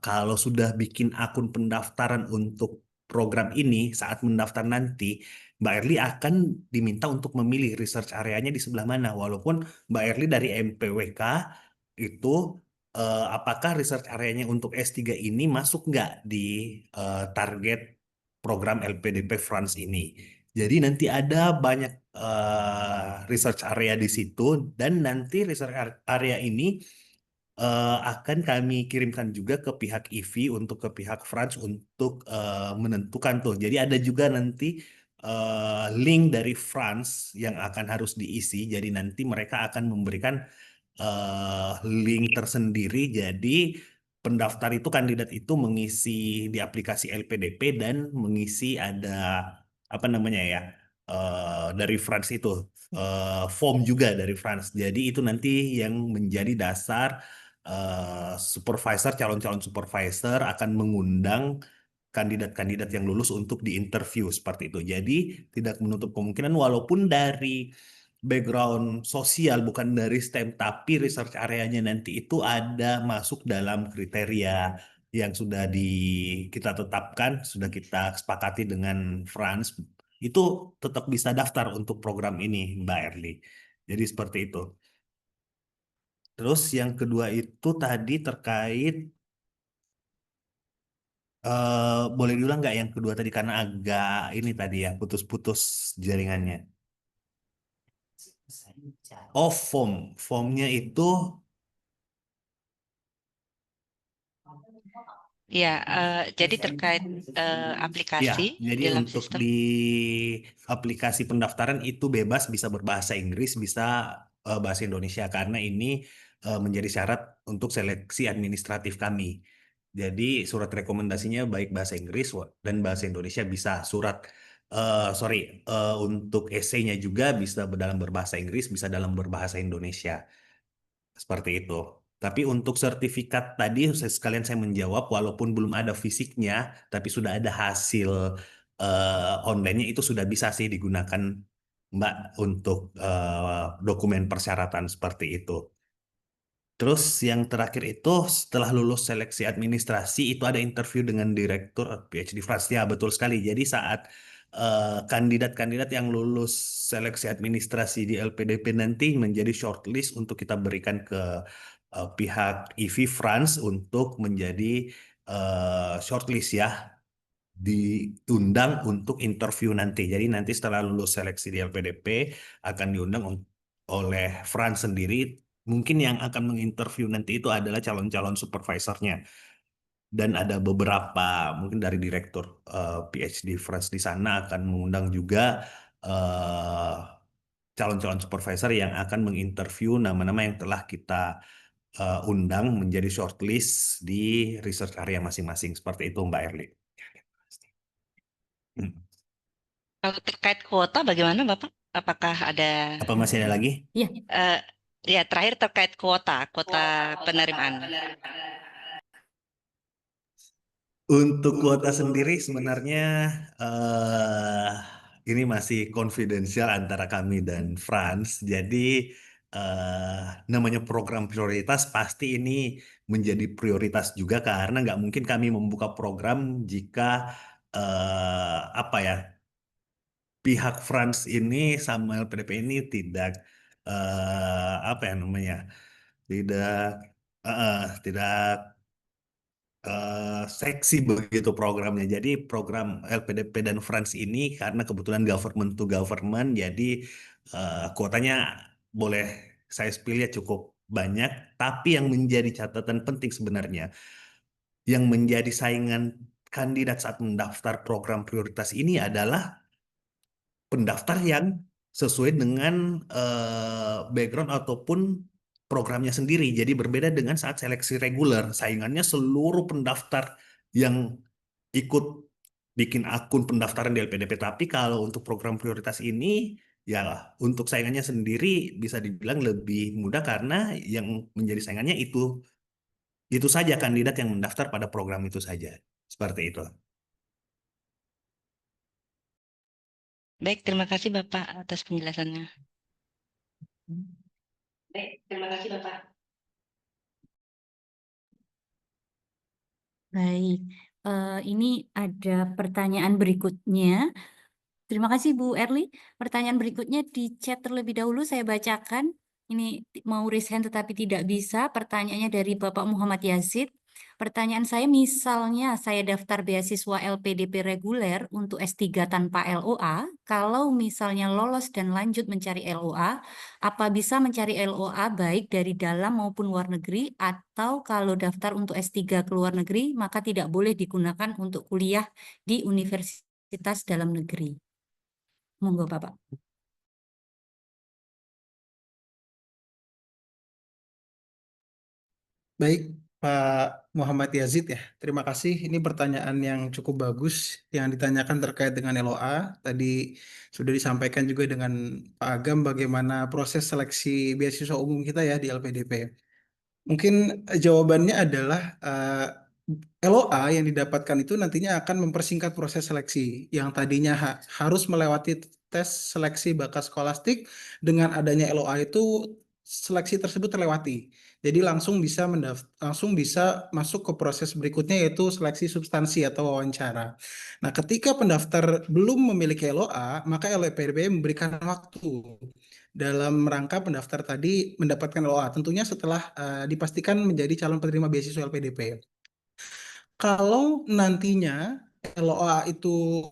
kalau sudah bikin akun pendaftaran untuk program ini saat mendaftar nanti, Mbak Erli akan diminta untuk memilih research areanya di sebelah mana. Walaupun Mbak Erli dari MPWK itu apakah research areanya untuk S3 ini masuk nggak di target program LPDP France ini. Jadi nanti ada banyak research area di situ dan nanti research area ini akan kami kirimkan juga ke pihak IVI untuk ke pihak France untuk menentukan tuh. Jadi ada juga nanti link dari France yang akan harus diisi. Jadi nanti mereka akan memberikan link tersendiri. Jadi pendaftar itu kandidat itu mengisi di aplikasi LPDP dan mengisi ada apa namanya ya dari France itu form juga dari France. Jadi itu nanti yang menjadi dasar supervisor calon-calon supervisor akan mengundang kandidat-kandidat yang lulus untuk diinterview seperti itu. Jadi tidak menutup kemungkinan walaupun dari background sosial bukan dari STEM tapi research areanya nanti itu ada masuk dalam kriteria yang sudah kita tetapkan, sudah kita sepakati dengan France, itu tetap bisa daftar untuk program ini, Mbak Erli. Jadi seperti itu. Terus yang kedua itu tadi terkait boleh diulang nggak yang kedua tadi karena agak ini tadi ya putus-putus jaringannya. Oh, formnya itu Ya, jadi terkait ya, aplikasi jadi dalam untuk sistem. di aplikasi pendaftaran itu bebas bisa berbahasa Inggris, bisa bahasa Indonesia karena ini menjadi syarat untuk seleksi administratif kami. Jadi surat rekomendasinya baik bahasa Inggris dan bahasa Indonesia bisa. Untuk esainya juga bisa dalam berbahasa Inggris, bisa dalam berbahasa Indonesia. Seperti itu. Tapi untuk sertifikat tadi sekalian saya menjawab walaupun belum ada fisiknya, tapi sudah ada hasil online-nya itu sudah bisa sih digunakan Mbak untuk dokumen persyaratan seperti itu. Terus yang terakhir itu setelah lulus seleksi administrasi itu ada interview dengan direktur PhD France. Ya, betul sekali. Jadi saat kandidat-kandidat yang lulus seleksi administrasi di LPDP nanti menjadi shortlist untuk kita berikan ke pihak IVI France untuk menjadi shortlist ya, diundang untuk interview nanti. Jadi nanti setelah lulus seleksi di LPDP akan diundang oleh France sendiri. Mungkin yang akan menginterview nanti itu adalah calon-calon supervisornya. Dan ada beberapa mungkin dari direktur PhD France di sana akan mengundang juga eh, calon-calon supervisor yang akan menginterview nama-nama yang telah kita undang menjadi shortlist di research area masing-masing. Seperti itu Mbak Erli. Hmm. Kalau terkait kuota bagaimana Bapak? Apakah ada Apa masih ada lagi? Ya, ya terakhir terkait kuota penerimaan. Untuk kuota sendiri sebenarnya ini masih konfidensial antara kami dan Franz. Jadi namanya program prioritas pasti ini menjadi prioritas juga karena nggak mungkin kami membuka program jika apa ya pihak Franz ini sama LPDP ini tidak apa ya namanya tidak tidak seksi begitu programnya. Jadi program LPDP dan Franz ini karena kebetulan government to government, jadi kuotanya boleh saya spill ya cukup banyak. Tapi yang menjadi catatan penting sebenarnya, yang menjadi saingan kandidat saat mendaftar program prioritas ini adalah pendaftar yang sesuai dengan background ataupun programnya sendiri. Jadi berbeda dengan saat seleksi reguler, saingannya seluruh pendaftar yang ikut bikin akun pendaftaran di LPDP. Tapi kalau untuk program prioritas ini, ya untuk saingannya sendiri bisa dibilang lebih mudah karena yang menjadi saingannya itu saja kandidat yang mendaftar pada program itu saja. Seperti itu. Baik, terima kasih Bapak atas penjelasannya. Baik, terima kasih Bapak. Baik, ini ada pertanyaan berikutnya. Terima kasih Bu Erli. Pertanyaan berikutnya di chat terlebih dahulu saya bacakan. Ini mau raise hand tetapi tidak bisa. Pertanyaannya dari Bapak Muhammad Yazid. Pertanyaan saya, misalnya saya daftar beasiswa LPDP reguler untuk S3 tanpa LOA, kalau misalnya lolos dan lanjut mencari LOA, apa bisa mencari LOA baik dari dalam maupun luar negeri, atau kalau daftar untuk S3 ke luar negeri, maka tidak boleh digunakan untuk kuliah di universitas dalam negeri? Monggo Bapak. Baik, Pak Muhammad Yazid ya. Terima kasih. Ini pertanyaan yang cukup bagus yang ditanyakan terkait dengan LOA. Tadi sudah disampaikan juga dengan Pak Agam bagaimana proses seleksi beasiswa umum kita ya di LPDP. Mungkin jawabannya adalah LOA yang didapatkan itu nantinya akan mempersingkat proses seleksi yang tadinya harus melewati tes seleksi bakat skolastik. Dengan adanya LOA itu seleksi tersebut terlewati. Jadi langsung bisa masuk ke proses berikutnya yaitu seleksi substansi atau wawancara. Nah, ketika pendaftar belum memiliki LOA, maka LPDP memberikan waktu dalam rangka pendaftar tadi mendapatkan LOA. Tentunya setelah dipastikan menjadi calon penerima beasiswa LPDP. Kalau nantinya LOA itu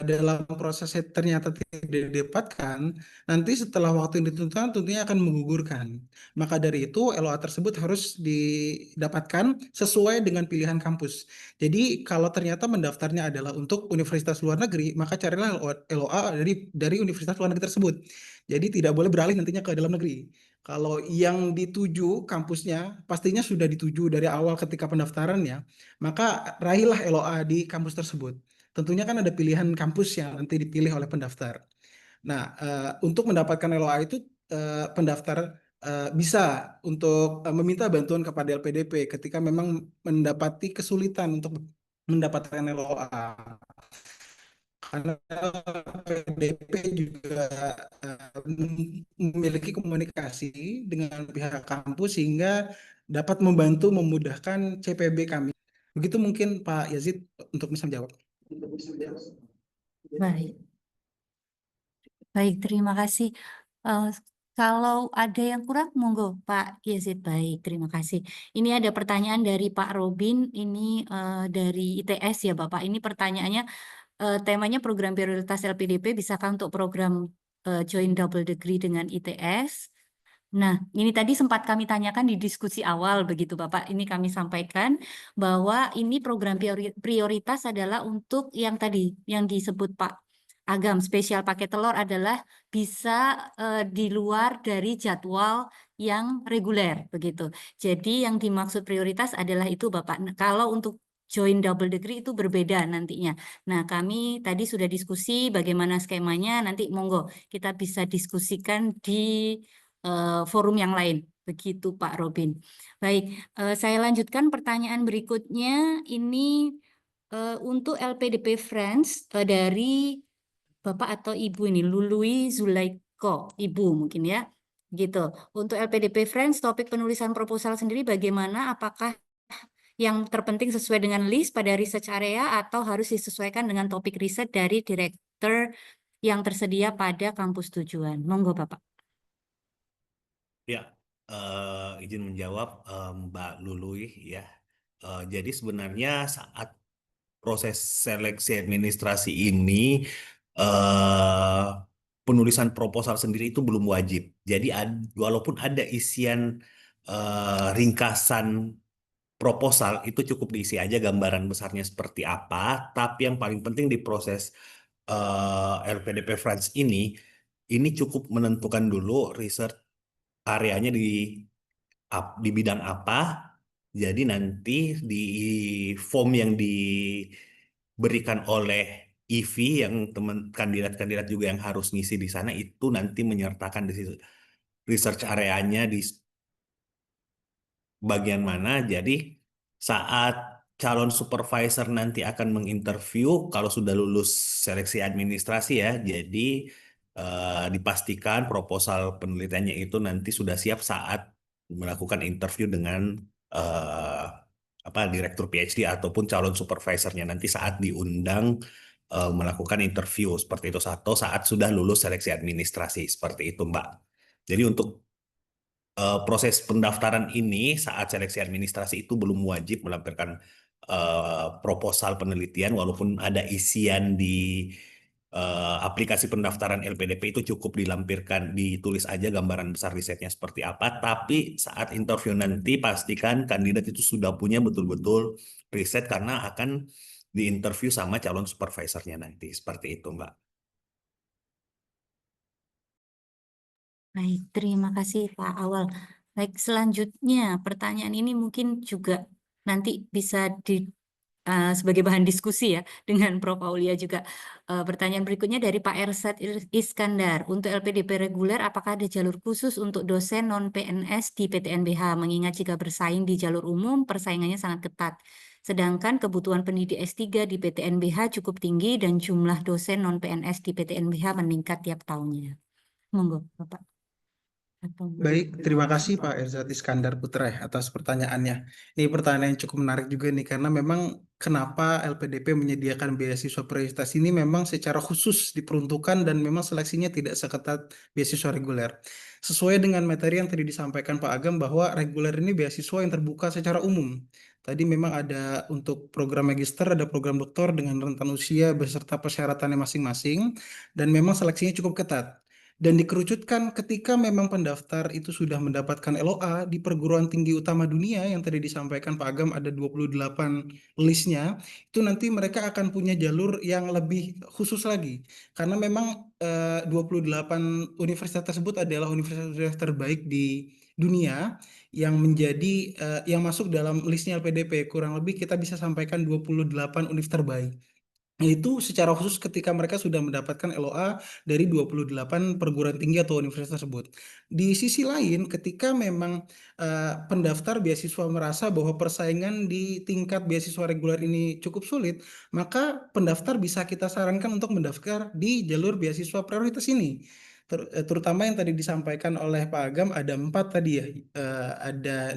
dalam prosesnya ternyata tidak didapatkan, nanti setelah waktu yang ditentukan tentunya akan menggugurkan. Maka dari itu LOA tersebut harus didapatkan sesuai dengan pilihan kampus. Jadi kalau ternyata mendaftarnya adalah untuk universitas luar negeri, maka carilah LOA dari universitas luar negeri tersebut. Jadi tidak boleh beralih nantinya ke dalam negeri. Kalau yang dituju kampusnya pastinya sudah dituju dari awal ketika pendaftarannya, maka raihlah LOA di kampus tersebut. Tentunya kan ada pilihan kampus yang nanti dipilih oleh pendaftar. Nah, untuk mendapatkan LOA itu pendaftar bisa untuk meminta bantuan kepada LPDP ketika memang mendapati kesulitan untuk mendapatkan LOA. Karena PDP juga memiliki komunikasi dengan pihak kampus sehingga dapat membantu memudahkan CPB kami. Begitu mungkin Pak Yazid untuk bisa menjawab. Baik. Baik, terima kasih. Kalau ada yang kurang, monggo Pak Yazid. Baik, terima kasih. Ini ada pertanyaan dari Pak Robin, ini dari ITS ya Bapak. Ini pertanyaannya, temanya program prioritas LPDP, bisakah untuk program joint double degree dengan ITS? Nah, ini tadi sempat kami tanyakan di diskusi awal begitu Bapak. Ini kami sampaikan bahwa ini program prioritas adalah untuk yang tadi yang disebut Pak Agam, spesial paket telur adalah bisa di luar dari jadwal yang reguler begitu. Jadi yang dimaksud prioritas adalah itu Bapak. Kalau untuk join double degree itu berbeda nantinya. Nah, kami tadi sudah diskusi bagaimana skemanya, nanti monggo kita bisa diskusikan di forum yang lain. Begitu Pak Robin. Baik, saya lanjutkan pertanyaan berikutnya. Ini untuk LPDP Friends dari Bapak atau Ibu ini, Lului Zulaiko, Ibu mungkin ya. Gitu. Untuk LPDP Friends, topik penulisan proposal sendiri bagaimana? Apakah yang terpenting sesuai dengan list pada research area atau harus disesuaikan dengan topik riset dari direktur yang tersedia pada kampus tujuan? Monggo Bapak. Ya, izin menjawab Mbak Lului ya. Jadi sebenarnya saat proses seleksi administrasi ini eh, penulisan proposal sendiri itu belum wajib. Jadi walaupun ada isian ringkasan proposal itu cukup diisi aja gambaran besarnya seperti apa. Tapi yang paling penting di proses LPDP France ini cukup menentukan dulu research areanya di bidang apa. Jadi nanti di form yang diberikan oleh EV yang teman kandidat-kandidat juga yang harus ngisi di sana itu nanti menyertakan di situ research areanya di bagian mana. Jadi saat calon supervisor nanti akan menginterview kalau sudah lulus seleksi administrasi ya, jadi dipastikan proposal penelitiannya itu nanti sudah siap saat melakukan interview dengan eh, direktur PhD ataupun calon supervisornya nanti saat diundang melakukan interview seperti itu atau saat sudah lulus seleksi administrasi seperti itu Mbak. Jadi untuk proses pendaftaran ini saat seleksi administrasi itu belum wajib melampirkan proposal penelitian walaupun ada isian di aplikasi pendaftaran LPDP itu cukup dilampirkan ditulis aja gambaran besar risetnya seperti apa tapi saat interview nanti pastikan kandidat itu sudah punya betul-betul riset karena akan diinterview sama calon supervisornya nanti seperti itu Mbak. Baik, terima kasih Pak Awal. Baik, selanjutnya pertanyaan ini mungkin juga nanti bisa sebagai bahan diskusi ya dengan Prof. Aulia juga. Pertanyaan berikutnya dari Pak Ersat Iskandar. Untuk LPDP reguler, apakah ada jalur khusus untuk dosen non-PNS di PTNBH? Mengingat jika bersaing di jalur umum, persaingannya sangat ketat. Sedangkan kebutuhan pendidik S3 di PTNBH cukup tinggi dan jumlah dosen non-PNS di PTNBH meningkat tiap tahunnya. Monggo, Bapak. Baik, terima kasih Pak Erzat Iskandar Putra atas pertanyaannya. Ini pertanyaan yang cukup menarik juga nih, karena memang kenapa LPDP menyediakan beasiswa prioritas ini memang secara khusus diperuntukkan dan memang seleksinya tidak seketat beasiswa reguler. Sesuai dengan materi yang tadi disampaikan Pak Agam bahwa reguler ini beasiswa yang terbuka secara umum. Tadi memang ada untuk program magister, ada program doktor dengan rentan usia beserta persyaratannya masing-masing, dan memang seleksinya cukup ketat dan dikerucutkan ketika memang pendaftar itu sudah mendapatkan LOA di perguruan tinggi utama dunia yang tadi disampaikan Pak Agam ada 28 listnya, itu nanti mereka akan punya jalur yang lebih khusus lagi karena memang 28 universitas tersebut adalah universitas terbaik di dunia yang menjadi yang masuk dalam listnya LPDP. Kurang lebih kita bisa sampaikan 28 universitas terbaik. Itu secara khusus ketika mereka sudah mendapatkan LOA dari 28 perguruan tinggi atau universitas tersebut. Di sisi lain, ketika memang pendaftar beasiswa merasa bahwa persaingan di tingkat beasiswa reguler ini cukup sulit, maka pendaftar bisa kita sarankan untuk mendaftar di jalur beasiswa prioritas ini. Terutama yang tadi disampaikan oleh Pak Agam, ada 4 tadi ya. Ada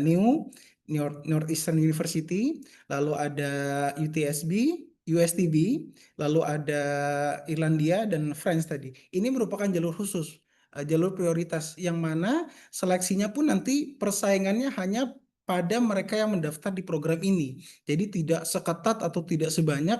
Northeastern University, lalu ada UTSB, USTB, lalu ada Irlandia dan France tadi. Ini merupakan jalur khusus, jalur prioritas yang mana seleksinya pun nanti persaingannya hanya pada mereka yang mendaftar di program ini. Jadi tidak seketat atau tidak sebanyak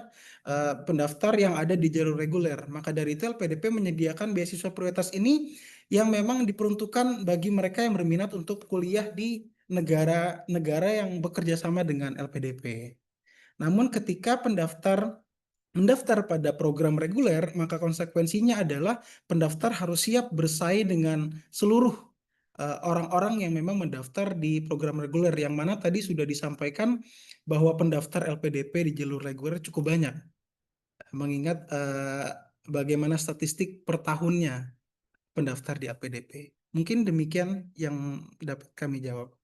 pendaftar yang ada di jalur reguler. Maka dari itu LPDP menyediakan beasiswa prioritas ini yang memang diperuntukkan bagi mereka yang berminat untuk kuliah di negara-negara yang bekerja sama dengan LPDP. Namun ketika mendaftar pada program reguler, maka konsekuensinya adalah pendaftar harus siap bersaing dengan seluruh orang-orang yang memang mendaftar di program reguler, yang mana tadi sudah disampaikan bahwa pendaftar LPDP di jalur reguler cukup banyak. Mengingat bagaimana statistik per tahunnya pendaftar di LPDP. Mungkin demikian yang dapat kami jawab.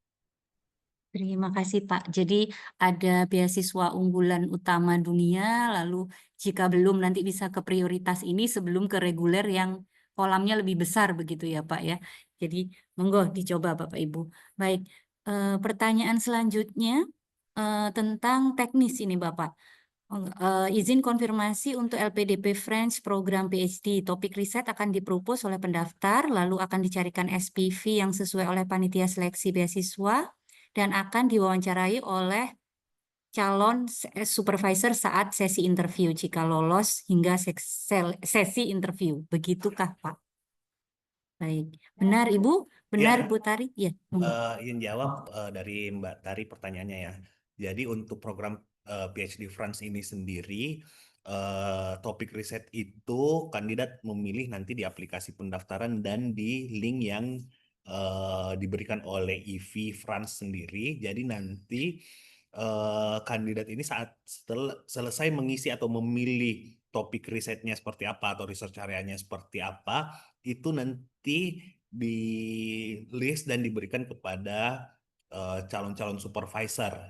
Terima kasih Pak. Jadi ada beasiswa unggulan utama dunia, lalu jika belum nanti bisa ke prioritas ini sebelum ke reguler yang kolamnya lebih besar begitu ya Pak ya. Jadi monggo dicoba Bapak Ibu. Baik, pertanyaan selanjutnya tentang teknis ini Bapak. Izin konfirmasi untuk LPDP French program PhD. Topik riset akan dipropos oleh pendaftar, lalu akan dicarikan SPV yang sesuai oleh panitia seleksi beasiswa, dan akan diwawancarai oleh calon supervisor saat sesi interview jika lolos hingga sesi interview. Begitukah, Pak? Baik. Benar, Ibu? Benar, Ya. Bu Tari? Ya. Ingin jawab dari Mbak Tari pertanyaannya ya. Jadi untuk program PhD France ini sendiri, topik riset itu kandidat memilih nanti di aplikasi pendaftaran dan di link yang diberikan oleh IV France sendiri. Jadi nanti kandidat ini saat selesai mengisi atau memilih topik risetnya seperti apa atau research areanya seperti apa, itu nanti di list dan diberikan kepada calon-calon supervisor.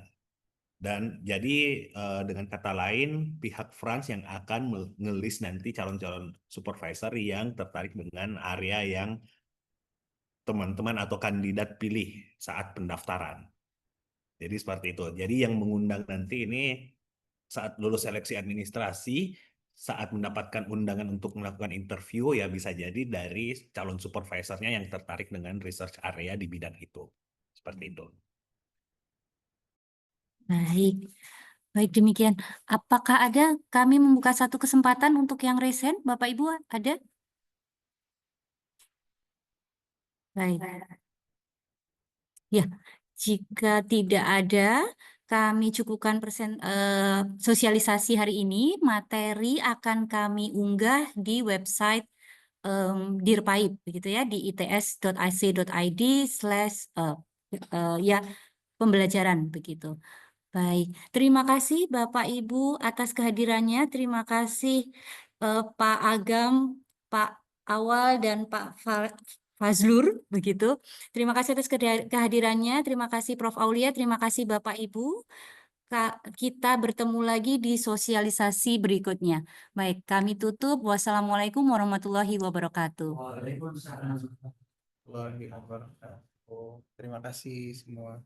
Dan jadi dengan kata lain pihak France yang akan ngelis nanti calon-calon supervisor yang tertarik dengan area yang teman-teman atau kandidat pilih saat pendaftaran. Jadi seperti itu. Jadi yang mengundang nanti ini saat lulus seleksi administrasi, saat mendapatkan undangan untuk melakukan interview, ya bisa jadi dari calon supervisornya yang tertarik dengan research area di bidang itu. Seperti itu. Baik. Baik, demikian. Apakah ada kami membuka satu kesempatan untuk yang resen? Bapak Ibu ada? Baik. Ya, jika tidak ada, kami cukupkan sosialisasi hari ini. Materi akan kami unggah di website Dirpaip, begitu ya, di its.ic.id/ya pembelajaran begitu. Baik, terima kasih Bapak Ibu atas kehadirannya. Terima kasih Pak Agam, Pak Awal, dan Pak Fazlur, begitu. Terima kasih atas kehadirannya. Terima kasih Prof. Aulia. Terima kasih Bapak Ibu. Kita bertemu lagi di sosialisasi berikutnya. Baik, kami tutup. Wassalamualaikum warahmatullahi wabarakatuh. Waalaikumsalam warahmatullahi wabarakatuh. Terima kasih semua.